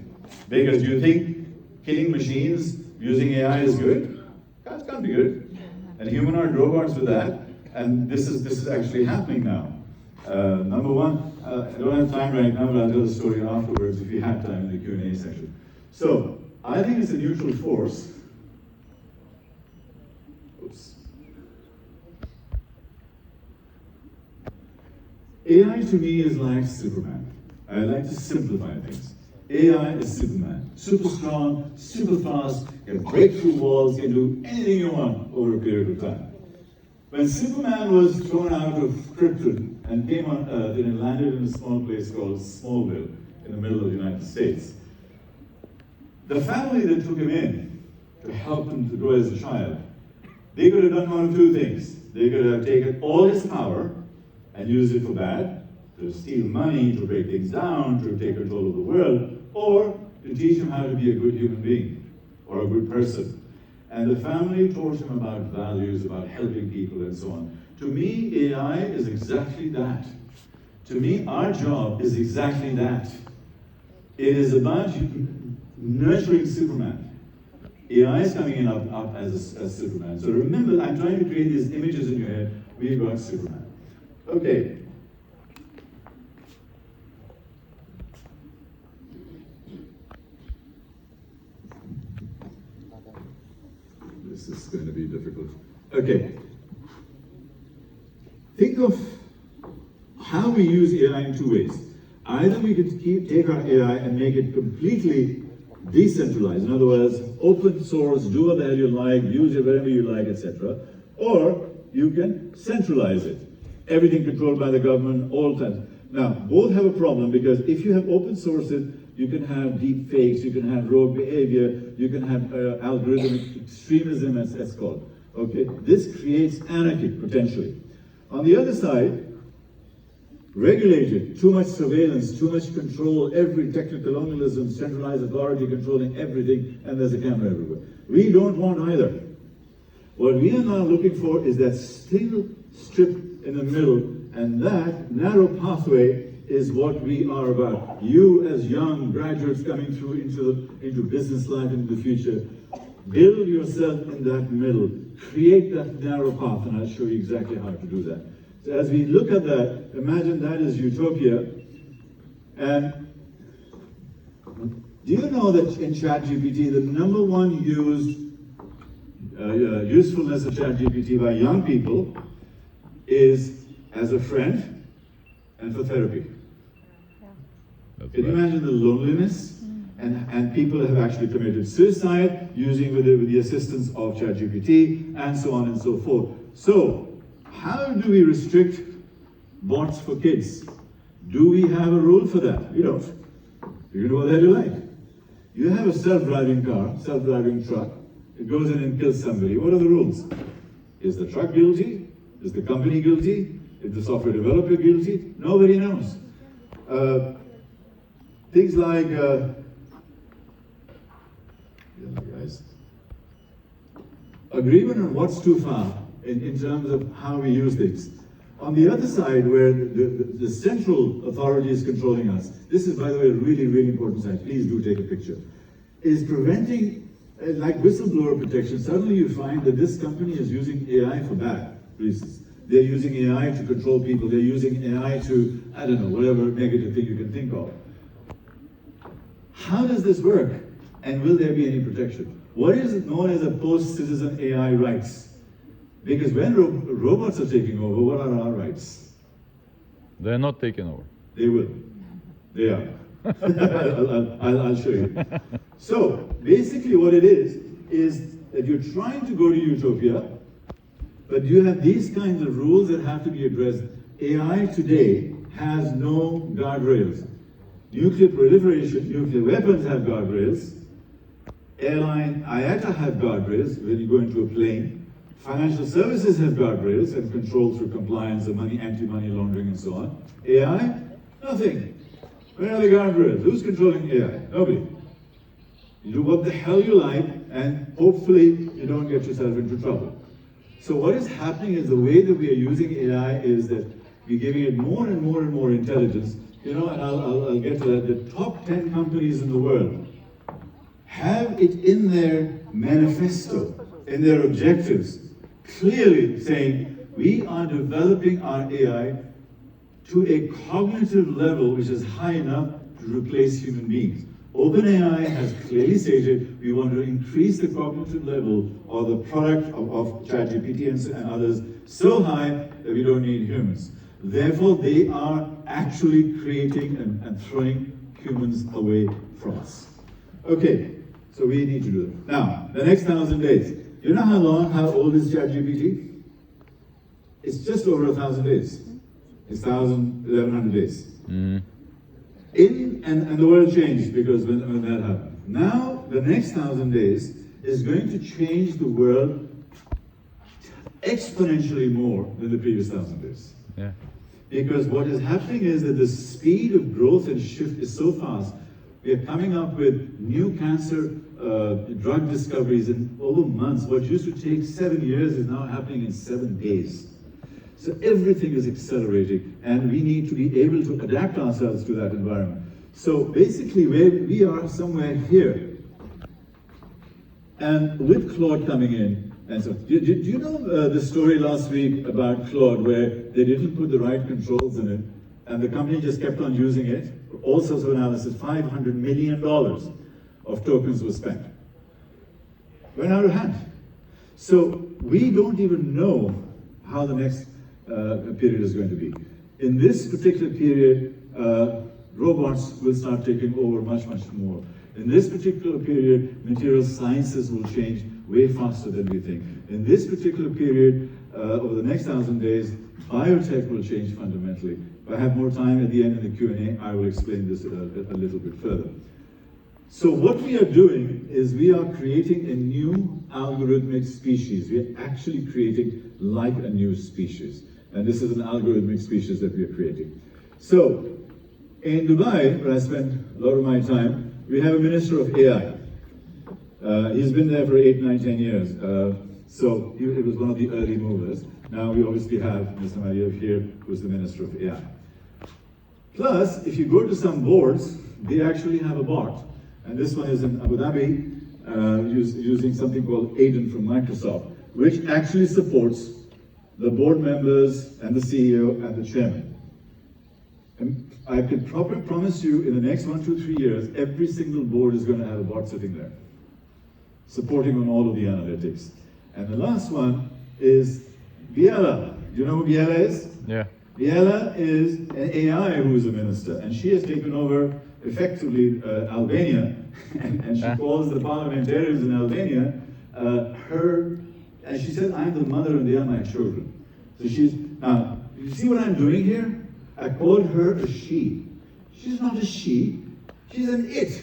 Because you think killing machines using AI is good? That can't be good. And humanoid robots with that, and this is actually happening now. Number one, I don't have time right now, but I'll tell the story afterwards if you have time in the Q&A session. So, I think it's a neutral force. Oops. AI to me is like Superman. I like to simplify things. AI is Superman. Super strong, super fast, can break through walls, can do anything you want over a period of time. When Superman was thrown out of Krypton and came on Earth and landed in a small place called Smallville in the middle of the United States, the family that took him in to help him to grow as a child, they could have done one of two things. They could have taken all his power and used it for bad, to steal money, to break things down, to take control of the world, or to teach him how to be a good human being or a good person. And the family taught him about values, about helping people and so on. To me, AI is exactly that. To me, our job is exactly that. It is about nurturing Superman. AI is coming in up as Superman. So remember, I'm trying to create these images in your head. We've got Superman. Okay. This is going to be difficult. Okay. Think of how we use AI in two ways. Either we could take our AI and make it completely decentralized. In other words, open source, do what the hell you like, use it wherever you like, etc. Or you can centralize it. Everything controlled by the government, all times. Now, both have a problem because if you have open sources, you can have deep fakes, you can have rogue behavior, you can have algorithmic extremism, as it's called. Okay, this creates anarchy potentially. On the other side, regulated, too much surveillance, too much control, every techno-colonialism, centralized authority controlling everything, and there's a camera everywhere. We don't want either. What we are now looking for is that still strip in the middle, and that narrow pathway is what we are about. You as young graduates coming through into business life in the future, build yourself in that middle, create that narrow path, and I'll show you exactly how to do that. So as we look at that, imagine that is utopia. And do you know that in ChatGPT, the number one usefulness of ChatGPT by young people is as a friend and for therapy? Can you imagine the loneliness? And people have actually committed suicide using with the assistance of ChatGPT and so on and so forth. So, how do we restrict bots for kids? Do we have a rule for that? We don't. You can do whatever you like. You have a self-driving car, self-driving truck. It goes in and kills somebody. What are the rules? Is the truck guilty? Is the company guilty? Is the software developer guilty? Nobody knows. Things like guys. Agreement on what's too far in terms of how we use things. On the other side, where the central authority is controlling us, this is, by the way, a really, really important side. Please do take a picture. Is preventing, like whistleblower protection, suddenly you find that this company is using AI for bad reasons. They're using AI to control people. They're using AI to, I don't know, whatever negative thing you can think of. How does this work? And will there be any protection? What is known as a post-citizen AI rights? Because when robots are taking over, what are our rights? They're not taking over. They will. They are. I'll show you. So, basically what it is that you're trying to go to utopia, but you have these kinds of rules that have to be addressed. AI today has no guardrails. Nuclear proliferation, nuclear weapons have guardrails. Airline IATA have guardrails when you go into a plane. Financial services have guardrails and control through compliance and money, anti-money laundering and so on. AI, nothing. Where are the guardrails? Who's controlling AI? Nobody. You do what the hell you like, and hopefully you don't get yourself into trouble. So what is happening is the way that we are using AI is that we're giving it more and more and more intelligence. You know, and I'll get to that. The top 10 companies in the world have it in their manifesto, in their objectives, clearly saying, we are developing our AI to a cognitive level which is high enough to replace human beings. OpenAI has clearly stated we want to increase the cognitive level of the product of ChatGPT and others so high that we don't need humans. Therefore, they are actually creating and throwing humans away from us. Okay, so we need to do it. Now, the next 1,000 days. You know how old is ChatGPT? It's just over 1,000 days. It's 1,100 days. Mm. And the world changed because when that happened. Now, the next 1,000 days is going to change the world exponentially more than the previous 1,000 days. Yeah. Because what is happening is that the speed of growth and shift is so fast. We are coming up with new cancer drug discoveries in over months. What used to take 7 years is now happening in 7 days. So everything is accelerating, and we need to be able to adapt ourselves to that environment. So basically, we are somewhere here. And with Claude coming in, and so, do you know the story last week about Claude where they didn't put the right controls in it, and the company just kept on using it? All sorts of analysis, $500 million of tokens were spent. Went out of hand. So we don't even know how the next period is going to be. In this particular period, robots will start taking over much, much more. In this particular period, material sciences will change way faster than we think. In this particular period, over the next 1,000 days, biotech will change fundamentally. If I have more time at the end of the Q&A, I will explain this a little bit further. So what we are doing is we are creating a new algorithmic species. We are actually creating like a new species. And this is an algorithmic species that we are creating. So in Dubai, where I spend a lot of my time, we have a minister of AI. He's been there for 8, 9, 10 years. So he was one of the early movers. Now we obviously have Mr. Mariyev here, who's the minister of AI. Plus, if you go to some boards, they actually have a bot. And this one is in Abu Dhabi, using something called Aiden from Microsoft, which actually supports the board members and the CEO and the chairman. And I could probably promise you in the next 1, 2, 3 years, every single board is going to have a bot sitting there, supporting on all of the analytics. And the last one is Biela. Do you know who Biela is? Yeah. Biela is an AI who is a minister, and she has taken over effectively Albania, and she calls the parliamentarians in Albania and she said, I'm the mother and they are my children. So now, you see what I'm doing here? I called her a she. She's not a she, she's an it.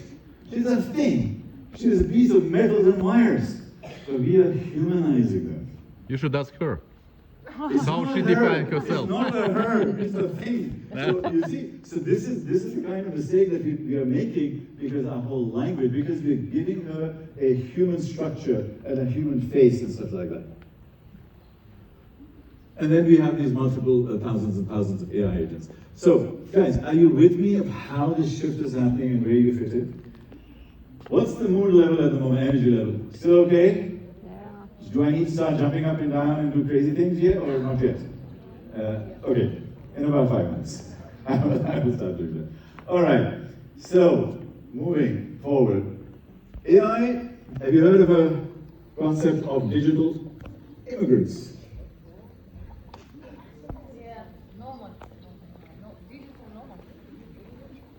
She's a thing. She's a piece of metals and wires. So we are humanizing them. You should ask her. It's how she her. defines herself. It's not a her, it's a thing. So you see, so this is the kind of mistake that we are making because our whole language, because we're giving her a human structure and a human face and stuff like that. And then we have these multiple thousands and thousands of AI agents. So, guys, are you with me of how this shift is happening and where you fit in? What's the mood level at the moment, energy level? Still okay? Do I need to start jumping up and down and do crazy things yet, or not yet? Okay, in about 5 minutes, I will start doing that. All right, so moving forward. AI, have you heard of a concept of digital immigrants?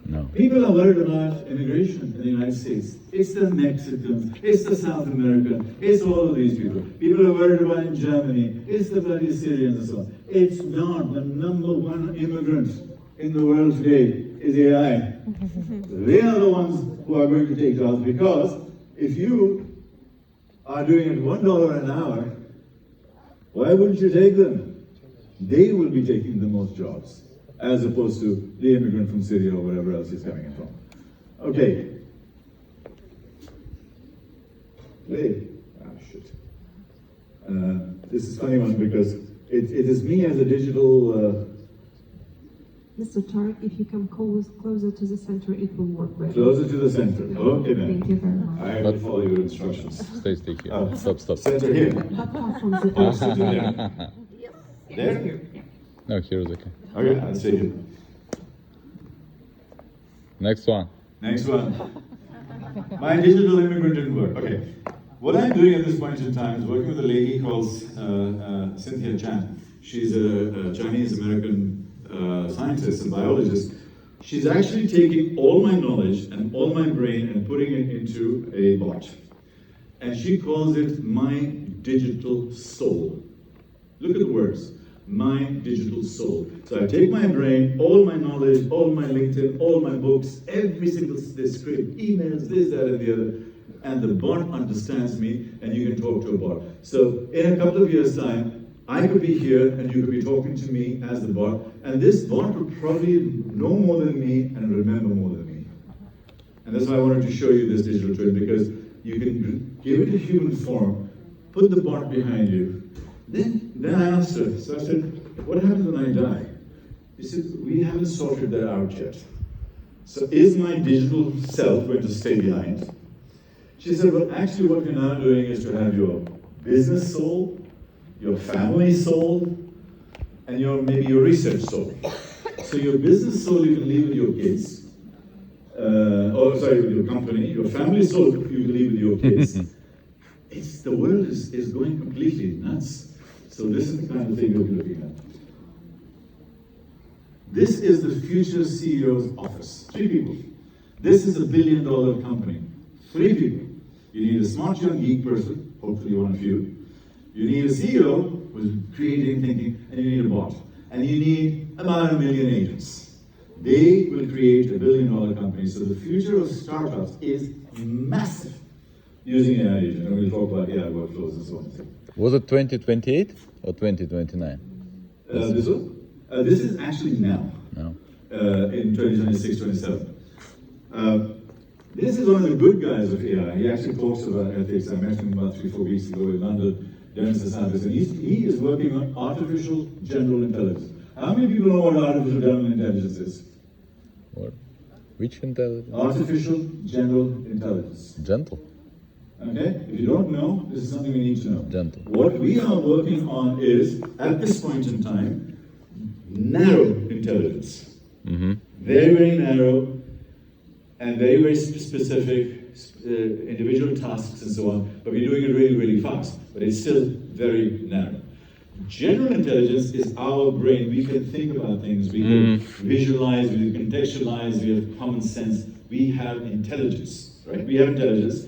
No. People are worried about immigration in the United States. It's the Mexicans, it's the South Americans, it's all of these people. People are worried about in Germany, it's the bloody Syrians and so on. It's not. The #1 immigrant in the world today is AI. They are the ones who are going to take jobs, because if you are doing it $1 an hour, why wouldn't you take them? They will be taking the most jobs, as opposed to the immigrant from Syria or wherever else he's coming in from. Okay. Play. Ah, shit. This is a funny one because it is me as a digital. Mr. Tariq, if you come closer to the center, it will work better. Closer to the center. Okay, then. Thank you very much. I will follow your instructions. Stay here. Stop. Center here. But far from the Sit there. There? No, here is okay. Okay, I'll stay here. Next one. Next one. My digital immigrant didn't work. Okay. What I'm doing at this point in time is working with a lady called Cynthia Chan. She's a Chinese-American scientist and biologist. She's actually taking all my knowledge and all my brain and putting it into a bot. And she calls it my digital soul. Look at the words. My digital soul. So I take my brain, all my knowledge, all my LinkedIn, all my books, every single script, emails, this, that, and the other, and the bot understands me, and you can talk to a bot. So in a couple of years' time, I could be here, and you could be talking to me as the bot, and this bot would probably know more than me and remember more than me. And that's why I wanted to show you this digital twin, because you can give it a human form, put the bot behind you. Then I asked her, so I said, what happens when I die? She said, we haven't sorted that out yet. So is my digital self going to stay behind? She said, well, actually what we're now doing is to have your business soul, your family soul, and maybe your research soul. So your business soul you can leave with your kids, with your company. Your family soul you can leave with your kids. The world is going completely nuts. So this is the kind of thing we'll be looking at. This is the future CEO's office. 3 people. This is $1 billion company. 3 people. You need a smart young geek person, hopefully one of you. You need a CEO who's creating, thinking, and you need a bot. And you need about 1 million agents. They will create $1 billion company. So the future of startups is massive using AI agent. And we'll talk about AI workflows and so on. Was it 2028 or 2029? This one? This is actually now. No. In 2026, 27. This is one of the good guys of AI. He actually talks about ethics. I met him about 3-4 weeks ago in London, Dennis DeSantis, and he is working on artificial general intelligence. How many people know what artificial general intelligence is? What? Which intelligence? Artificial general intelligence. Gentle. Okay? If you don't know, this is something we need to know. Gentle. What we are working on is, at this point in time, narrow intelligence. Mm-hmm. Very, very narrow and very, very specific individual tasks and so on, but we're doing it really, really fast, but it's still very narrow. General intelligence is our brain. We can think about things, we can visualize, we can contextualize, we have common sense, we have intelligence, right? We have intelligence.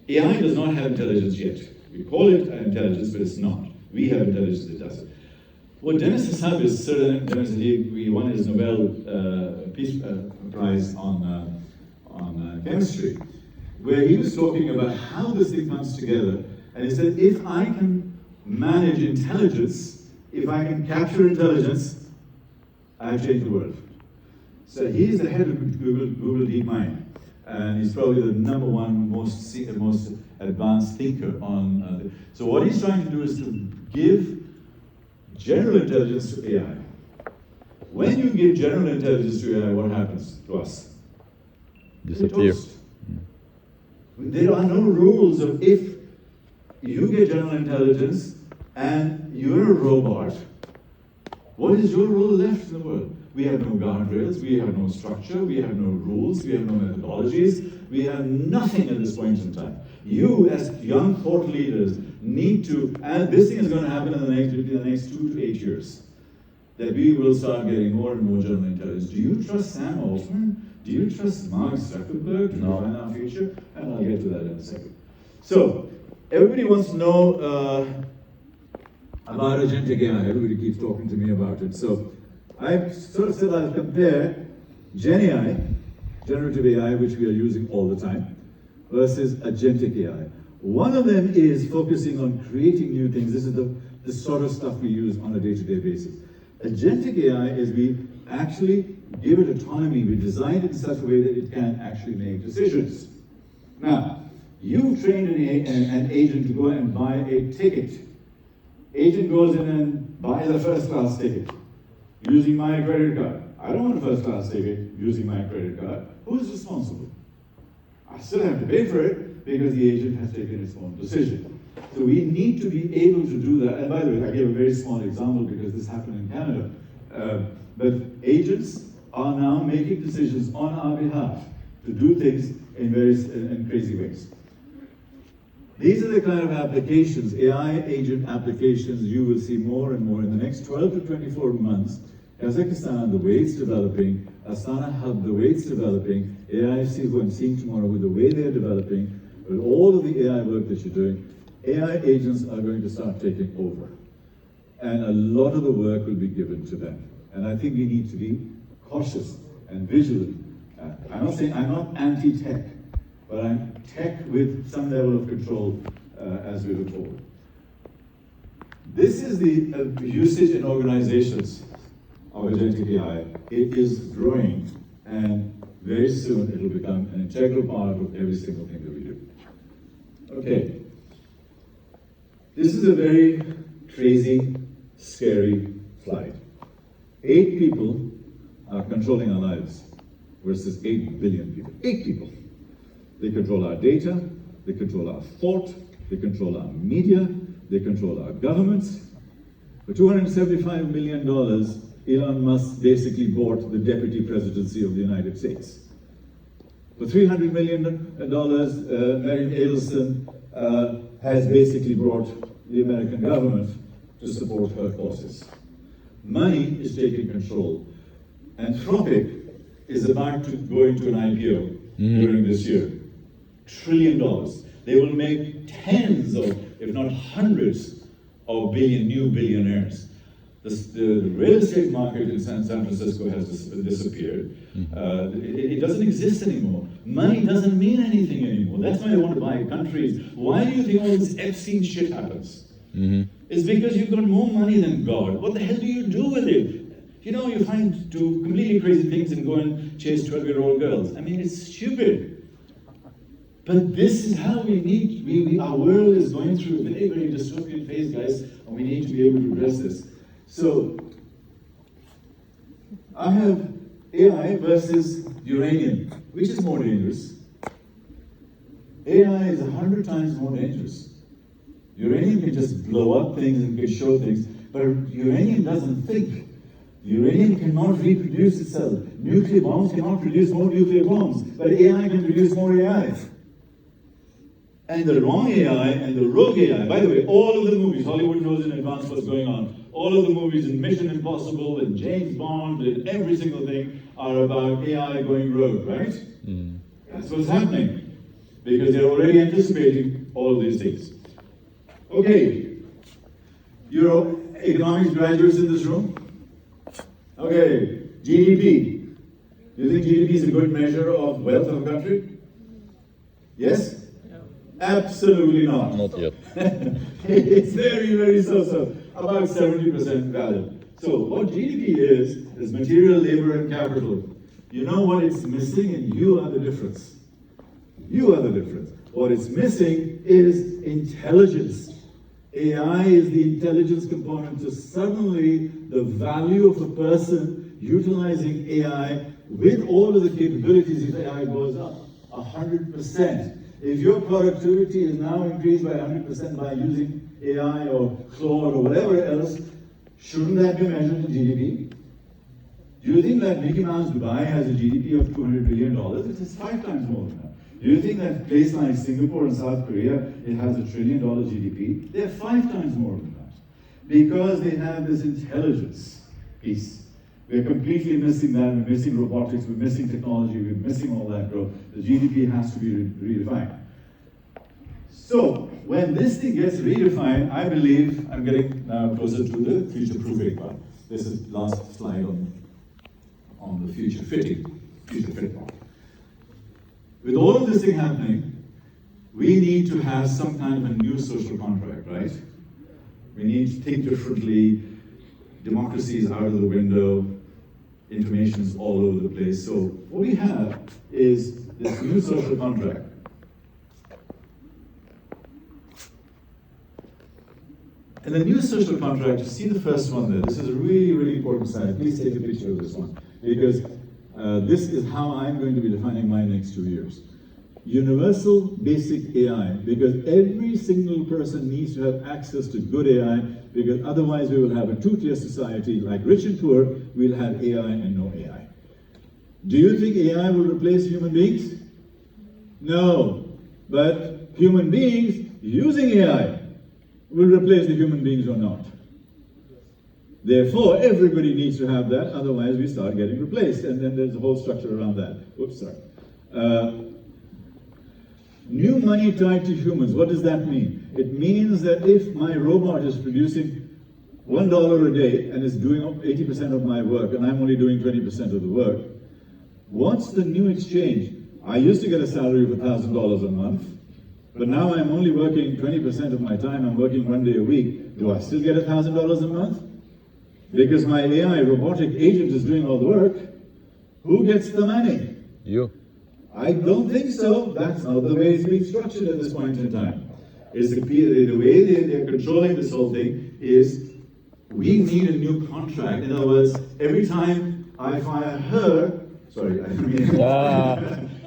AI does not have intelligence yet. We call it intelligence, but it's not. We have intelligence that does it. What Dennis Dennis, he won his Nobel Peace Prize on chemistry, where he was talking about how this thing comes together. And he said, if I can manage intelligence, if I can capture intelligence, I've changed the world. So he's the head of Google DeepMind. And he's probably the #1 most advanced thinker on. So what he's trying to do is to give general intelligence to AI. When you give general intelligence to AI, what happens to us? Disappear. There are no rules of if you get general intelligence and you're a robot, what is your role left in the world? We have no guardrails, we have no structure, we have no rules, we have no methodologies, we have nothing at this point in time. You, as young thought leaders, need to, and this thing is going to happen in the next 2 to 8 years, that we will start getting more and more general intelligence. Do you trust Sam Altman? Do you trust Mark Zuckerberg to define our future? And I'll get to that in a second. So, everybody wants to know about agentic AI. Everybody keeps talking to me about it. So, I sort of said I'll compare Gen AI, generative AI, which we are using all the time, versus agentic AI. One of them is focusing on creating new things. This is the sort of stuff we use on a day-to-day basis. Agentic AI is we actually give it autonomy. We design it in such a way that it can actually make decisions. Now, you've trained an agent to go and buy a ticket. Agent goes in and buys a first-class ticket using my credit card. I don't want a first-class ticket using my credit card. Who is responsible? I still have to pay for it because the agent has taken its own decision. So we need to be able to do that. And by the way, I gave a very small example because this happened in Canada. But agents are now making decisions on our behalf to do things in various and crazy ways. These are the kind of applications, AI agent applications, you will see more and more in the next 12 to 24 months. Kazakhstan, the way it's developing, Astana Hub, the way it's developing, AIFC, who I'm seeing tomorrow, with the way they're developing, with all of the AI work that you're doing, AI agents are going to start taking over. And a lot of the work will be given to them. And I think we need to be cautious and vigilant. I'm not saying I'm not anti-tech, but I'm tech with some level of control as we look forward. This is the usage in organizations of agentic AI. It is growing, and very soon it will become an integral part of every single thing that we do. Okay. This is a very crazy, scary slide. 8 people are controlling our lives versus 8 billion people. 8 people. They control our data, they control our thought, they control our media, they control our governments. For $275 million, Elon Musk basically bought the deputy presidency of the United States. For $300 million, Mary Adelson has basically brought the American government to support her causes. Money is taking control. Anthropic is about to go into an IPO during this year. $1 trillion. They will make tens of, if not hundreds of new billionaires. The real estate market in San Francisco has disappeared. It doesn't exist anymore. Money doesn't mean anything anymore. That's why they want to buy countries. Why do you think all this Epstein shit happens? It's because you've got more money than God. What the hell do you do with it? You know, you do completely crazy things and go and chase 12-year-old girls. I mean, it's stupid. But this is how we need, our world is going through a very, very dystopian phase, guys, and we need to be able to address this. So, I have AI versus uranium. Which is more dangerous? AI is 100 times more dangerous. Uranium can just blow up things and can show things, but uranium doesn't think. Uranium cannot reproduce itself. Nuclear bombs cannot produce more nuclear bombs, but AI can produce more AI. And the wrong AI and the rogue AI, by the way, all of the movies, Hollywood knows in advance what's going on. All of the movies in Mission Impossible and James Bond and every single thing are about AI going rogue, right? That's what's happening. Because they're already anticipating all of these things. Okay, you're economics graduates in this room? Okay, GDP. Do you think GDP is a good measure of wealth of a country? Yes? Absolutely not. Not yet. It's very, very so-so, about 70% value. So what GDP is material, labor, and capital. You know what it's missing, and you are the difference. You are the difference. What it's missing is intelligence. AI is the intelligence component, so suddenly the value of a person utilizing AI with all of the capabilities of AI goes up 100%. If your productivity is now increased by 100% by using AI or Claude or whatever else, shouldn't that be measured in GDP? Do you think that Mickey Mouse Dubai has a GDP of $200 billion? It is 5 times more than that. Do you think that a place like Singapore and South Korea, it has $1 trillion GDP? They're 5 times more than that. Because they have this intelligence piece. We're completely missing that. We're missing robotics. We're missing technology. We're missing all that growth. The GDP has to be redefined. So when this thing gets redefined, I believe I'm getting now closer to the future-proofing part. This is the last slide on the future fitting. future fit model. With all of this thing happening, we need to have some kind of a new social contract, right? We need to think differently. Democracy is out of the window. Information is all over the place. So what we have is this new social contract. And the new social contract, you see the first one there. This is a really, really important slide. Please take a picture of this one, because this is how I'm going to be defining my next 2 years. Universal basic AI, because every single person needs to have access to good AI, because otherwise we will have a two-tier society, like rich and poor, we'll have AI and no AI. Do you think AI will replace human beings? No, but human beings using AI will replace the human beings or not. Therefore, everybody needs to have that, otherwise we start getting replaced, and then there's a whole structure around that. Oops, sorry. New money tied to humans, what does that mean? It means that if my robot is producing $1 a day and is doing 80% of my work, and I'm only doing 20% of the work, what's the new exchange? I used to get a salary of $1,000 a month, but now I'm only working 20% of my time, I'm working 1 day a week. Do I still get $1,000 a month? Because my AI robotic agent is doing all the work. Who gets the money? You. I don't think so. That's not the way it's being structured at this point in time. It's the way they're controlling this whole thing is we need a new contract. In other words, every time I fire her, sorry, I mean,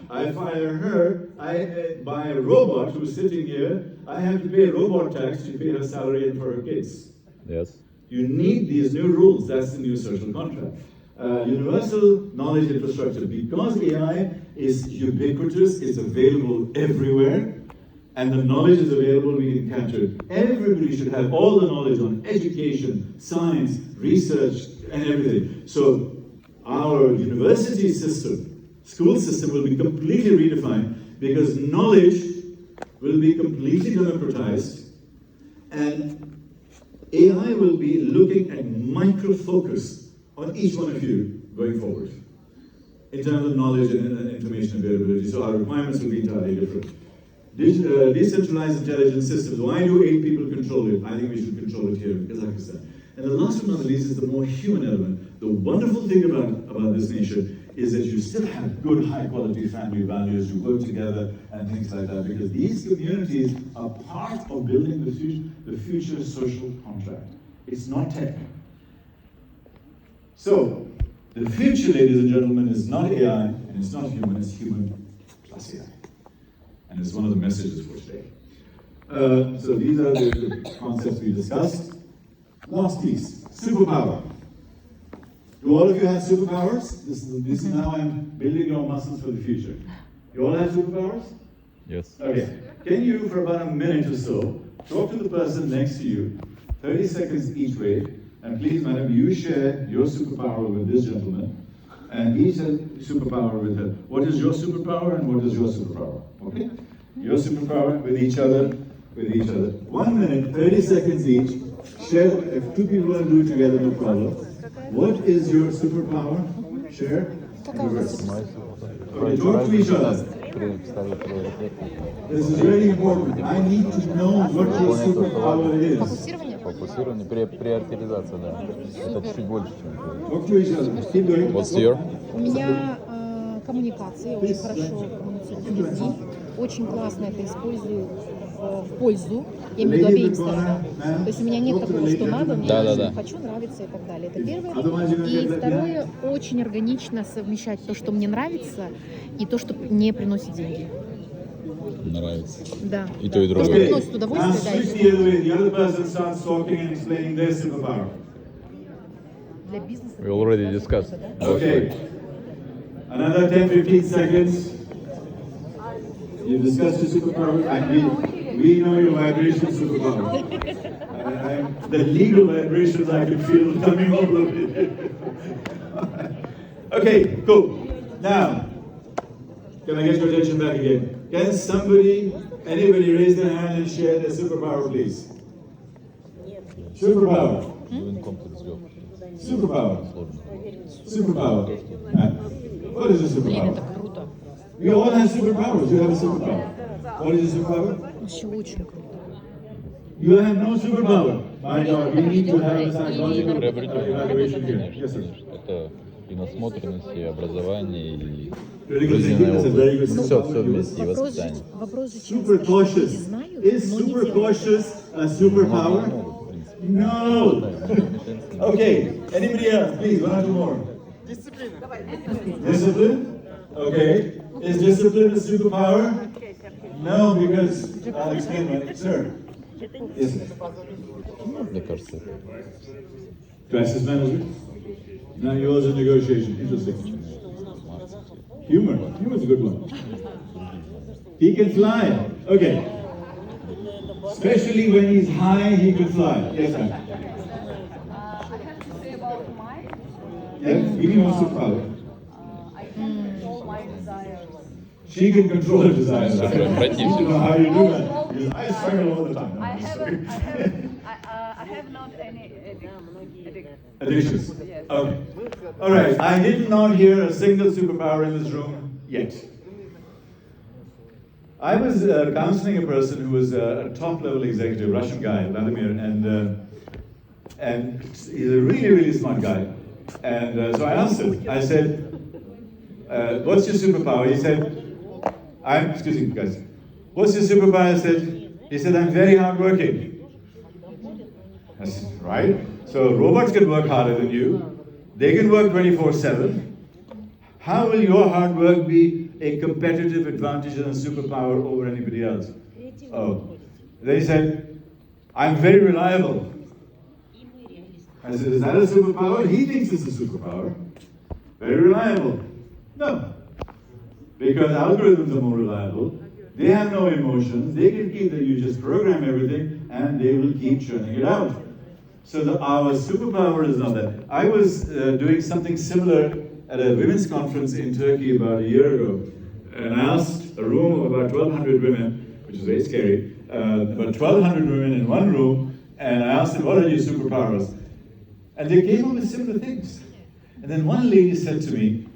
I fire her, I buy a robot who's sitting here, I have to pay a robot tax to pay her salary and for her kids. Yes. You need these new rules. That's the new social contract. Universal knowledge infrastructure. Because AI is ubiquitous, it's available everywhere, and the knowledge is available, we can capture it. Everybody should have all the knowledge on education, science, research, and everything. So our university system, school system will be completely redefined because knowledge will be completely democratized, and AI will be looking at micro-focus on each one of you going forward in terms of knowledge and information availability. So our requirements will be entirely different. Decentralized intelligence systems, why do 8 people control it? I think we should control it here in Kazakhstan. And the last but not least is the more human element. The wonderful thing about this nation is that you still have good, high-quality family values, you work together and things like that, because these communities are part of building the future social contract. It's not tech. So, the future, ladies and gentlemen, is not AI, and it's not human, it's human plus AI. And it's one of the messages for today. So these are the concepts we discussed. Last piece, superpower. Do all of you have superpowers? This is how I'm building your muscles for the future. You all have superpowers? Yes. Okay. Can you, for about a minute or so, talk to the person next to you, 30 seconds each way, and please, madam, you share your superpower with this gentleman, and he says superpower with her. What is your superpower and what is your superpower? Okay? Your superpower with each other, 1 minute, 30 seconds each. Share, if 2 people want to do it together, no problem. What is your superpower? Share. Okay, talk to each other. This is really important. I need to know what your superpower is. Фокусирование, приоритизация, да. Это чуть больше, чем... Talk to each other. Keep going. What's your? У меня коммуникации, очень хорошо коммуницирую с людьми, очень классно это использую в пользу, я имею в виду обеим сторонам. То есть у меня нет такого, что надо, мне хочу, нравится и так далее. Это первое. И второе, очень органично совмещать то, что мне нравится, и то, что не приносит деньги. Нравится. Да. И то, и То, что другое. приносит удовольствие, да. Для бизнеса. We already discussed. Okay. Another 10-15 seconds. You discussed your superpower, and we know your vibration superpower. The legal vibrations I can feel coming over it. Okay, cool. Now, can I get your attention back again? Can anybody raise their hand and share their superpower, please? Superpower. Superpower. Superpower. What is a Блин, это superpower? круто. We all have superpowers. You have a superpower. What is a superpower? Вообще очень круто. You have no superpower. My God, we need to have a psychological Приобретенные, evaluation here. конечно, Yes, sir. конечно. Это и насмотренность, и образование, и Critical жизненный thinking is a very опыт. good Все superpower. вместе, и Вопрос же, воспитание. вопрос же Super часто, что люди cautious. знают, Is но не super делают. cautious a superpower? No. Okay. Anybody else? Please, one or two more. Discipline. Okay. Is discipline a superpower? No, because I'll explain why. Sir. Yes. Мне кажется, Crisis management. Now yours is negotiation. Interesting. Humor. Humor's a good one. He can fly. Okay. Especially when he's high, he can fly. Yes, ma'am. I have to say about mine. Yes, give me one superpower. I can control my desires. She can control her desires. I Противник. don't know how you do that. Because I struggle all the time. No, I I'm have, sorry. I have not any addiction. Addictions. Yes. Okay. All right. I did not hear a single superpower in this room yet. I was counseling a person who was a top-level executive, Russian guy, Vladimir, and he's a really, really smart guy. And so I asked him. I said, "What's your superpower?" He said, excuse me, guys. What's your superpower? He said, "I'm very hardworking." I said, right? So robots can work harder than you. They can work 24/7. How will your hard work be a competitive advantage and a superpower over anybody else? Oh. Then he said, "I'm very reliable." I said, "Is that a superpower?" He thinks it's a superpower. Very reliable. No. Because algorithms are more reliable. They have no emotions. They can keep that you just program everything and they will keep churning it out. So our superpower is not that. I was doing something similar at a women's conference in Turkey about a year ago. And I asked a room of about 1,200 women, which is very scary, but 1,200 women in one room, and I asked them, "What are your superpowers?" And they came up with similar things. And then one lady said to me,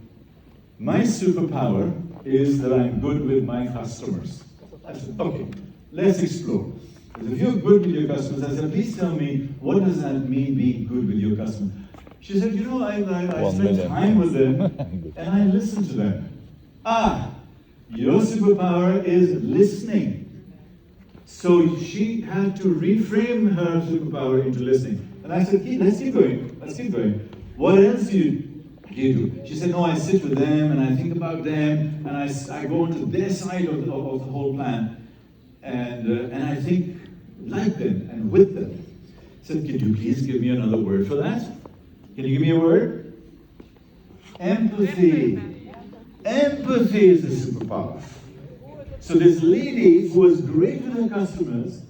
"My superpower is that I'm good with my customers." I said, "Okay, let's explore. Because if you're good with your customers," I said, "please tell me, what does that mean, being good with your customers?" She said, "You know, I 1 spend million. time with them and I listen to them." Your superpower is listening. So she had to reframe her superpower into listening. And I said, let's keep going. What else do you do? She said, "No, I sit with them and I think about them and I go into their side of the whole plan and I think like them and with them." I said, "Could you please give me another word for that? Can you give me a word?" Empathy. Empathy is the superpower. So this lady who was great with her customers,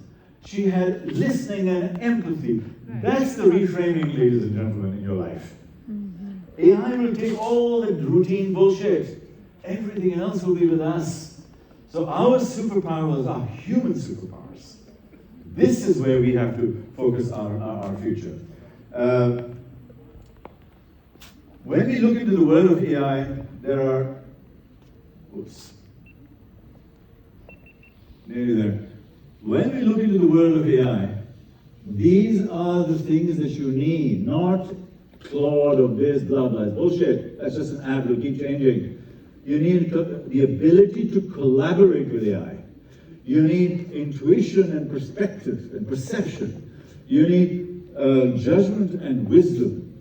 she had listening and empathy. That's the reframing, ladies and gentlemen, in your life. AI will take all the routine bullshit. Everything else will be with us. So our superpowers are human superpowers. This is where we have to focus our future. When we look into the world of AI, there are, nearly there. When we look into the world of AI, these are the things that you need, not Claude or this, blah, blah. Bullshit. That's just an app, it'll keep changing. You need the ability to collaborate with AI. You need intuition and perspective and perception. You need judgment and wisdom.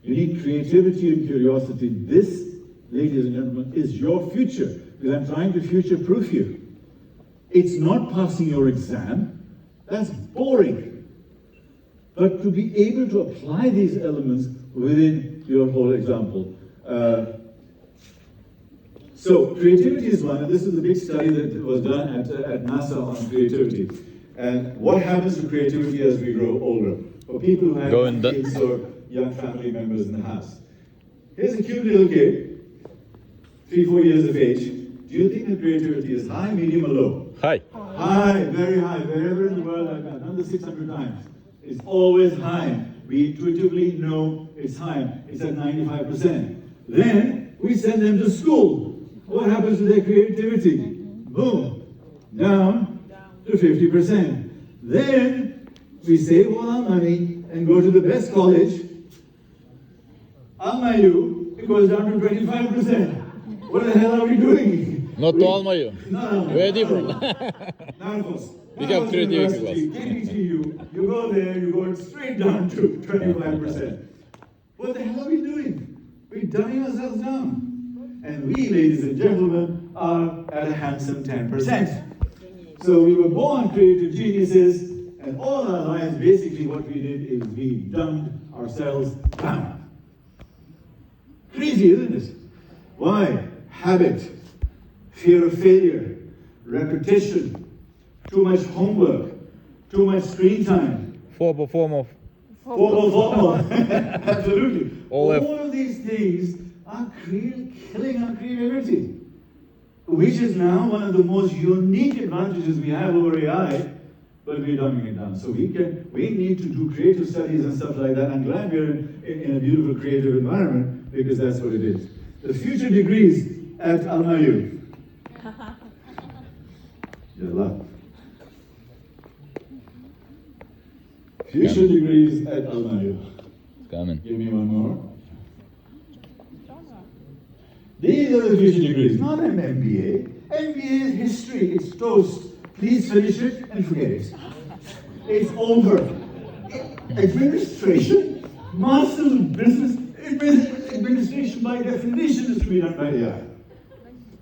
You need creativity and curiosity. This, ladies and gentlemen, is your future, because I'm trying to future-proof you. It's not passing your exam. That's boring. But to be able to apply these elements within your whole example. So creativity is one, and this is a big study that was done at NASA on creativity. And what happens to creativity as we grow older? For people who have kids or young family members in the house. Here's a cute little kid, 3-4 years of age. Do you think that creativity is high, medium, or low? High. High, very high. Wherever in the world I've done this 600 times. It's always high. We intuitively know it's high. It's at 95%. Then We send them to school. What happens to their creativity? Boom, down to 50%. Then we save all our money and go to the best college. Almayu, it goes down to 25%. What the hell are we doing? Not to Almayu. No. We're different. None of us. We have creativity class. KBTU, you go there, you go straight down to 25%. What the hell are we doing? We're dumbing ourselves down. And we, ladies and gentlemen, are at a handsome 10%. So we were born creative geniuses, and all our lives, basically what we did is we dumbed ourselves down. Crazy, isn't it? Why? Habit, fear of failure, repetition, too much homework, too much screen time. FOMO. Absolutely. All of these things are killing our creativity, which is now one of the most unique advantages we have over AI, but we're dumbing it down. So we need to do creative studies and stuff like that. I'm glad we're in a beautiful creative environment, because that's what it is. The future degrees at Almayu. Yalla. Future degrees at Almayu. Coming. Give me one more. These are the future degrees, not an MBA. MBA is history, it's toast. Please finish it and forget it. It's over. Administration, Masters of Business, administration by definition is to be done by AI.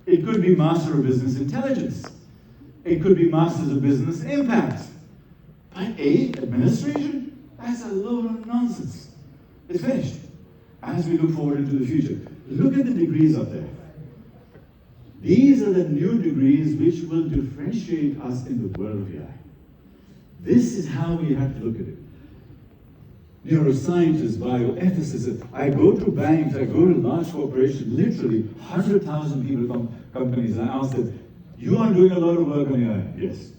It could be Master of Business Intelligence. It could be Masters of Business Impact. But administration? That's a load of nonsense. It's finished. As we look forward into the future, look at the degrees up there. These are the new degrees which will differentiate us in the world of AI. This is how we have to look at it. Neuroscientists, bioethicists. I go to banks, I go to large corporations, literally 100,000 people companies, and I ask them, you are doing a lot of work on AI? Yes.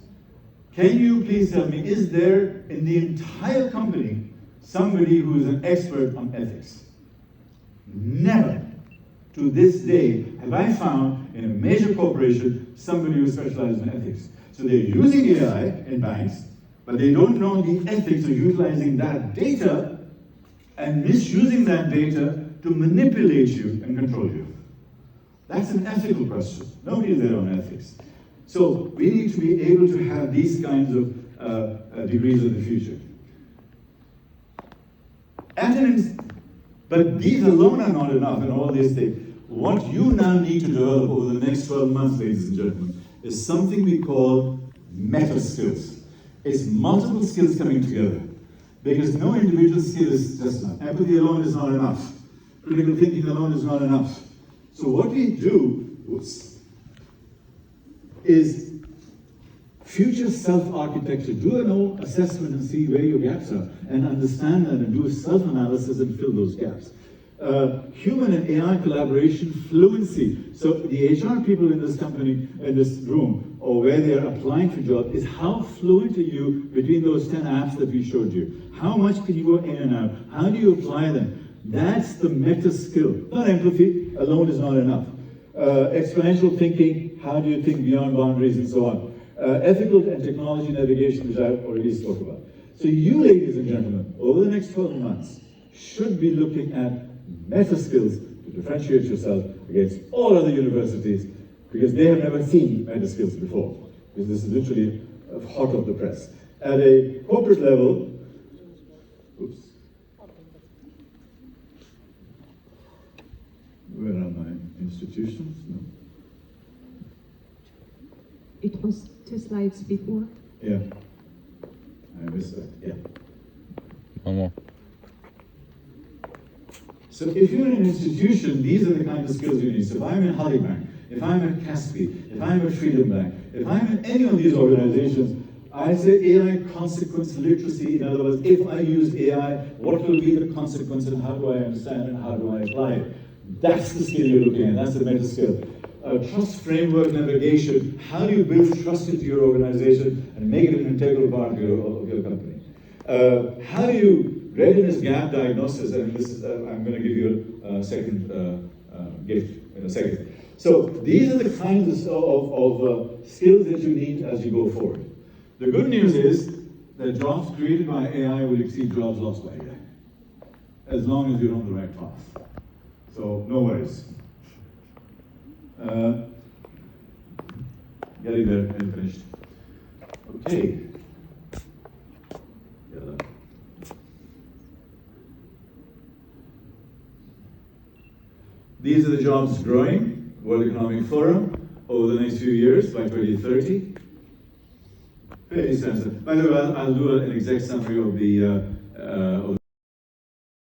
Can you please tell me, is there in the entire company somebody who is an expert on ethics? Never, to this day, have I found in a major corporation somebody who specializes in ethics. So they're using AI in banks, but they don't know the ethics of utilizing that data and misusing that data to manipulate you and control you. That's an ethical question. Nobody is there on ethics. So we need to be able to have these kinds of degrees in the future. But these alone are not enough in all these things. What you now need to develop over the next 12 months, ladies and gentlemen, is something we call meta skills. It's multiple skills coming together. Because no individual skill is just enough. Empathy alone is not enough. Critical thinking alone is not enough. So what we do is future self-architecture. Do an old assessment and see where your gaps are, and understand that and do a self-analysis and fill those gaps. Human and AI collaboration fluency. So the HR people in this company, in this room, or where they are applying for jobs, is how fluent are you between those 10 apps that we showed you? How much can you go in and out? How do you apply them? That's the meta skill. Not empathy alone is not enough. Exponential thinking, how do you think beyond boundaries and so on. Ethical and technology navigation, which I already spoke about. So you, ladies and gentlemen, over the next 12 months, should be looking at meta skills to differentiate yourself against all other universities, because they have never seen meta skills before. Because this is literally hot off the press. At a corporate level, where are my institutions? No. It was 2 slides before. Yeah, I missed that, yeah. One more. So if you're in an institution, these are the kinds of skills you need. So if I'm in Halibank, if I'm at Caspi, if I'm at Freedom Bank, if I'm in any of these organizations, I say AI consequence literacy. In other words, if I use AI, what will be the consequence and how do I understand and how do I apply it? That's the skill you're looking at, that's the meta skill. Trust framework navigation, how do you build trust into your organization and make it an integral part of your company? How do you readiness gap diagnosis, and this is, I'm going to give you a second give in a second. So these are the kinds of skills that you need as you go forward. The good news is that jobs created by AI will exceed jobs lost by AI, as long as you're on the right path. So no worries. Getting there and finished. Okay. These are the jobs growing, World Economic Forum, over the next few years by 2030. Very sensitive. By the way, I'll do an exact summary of the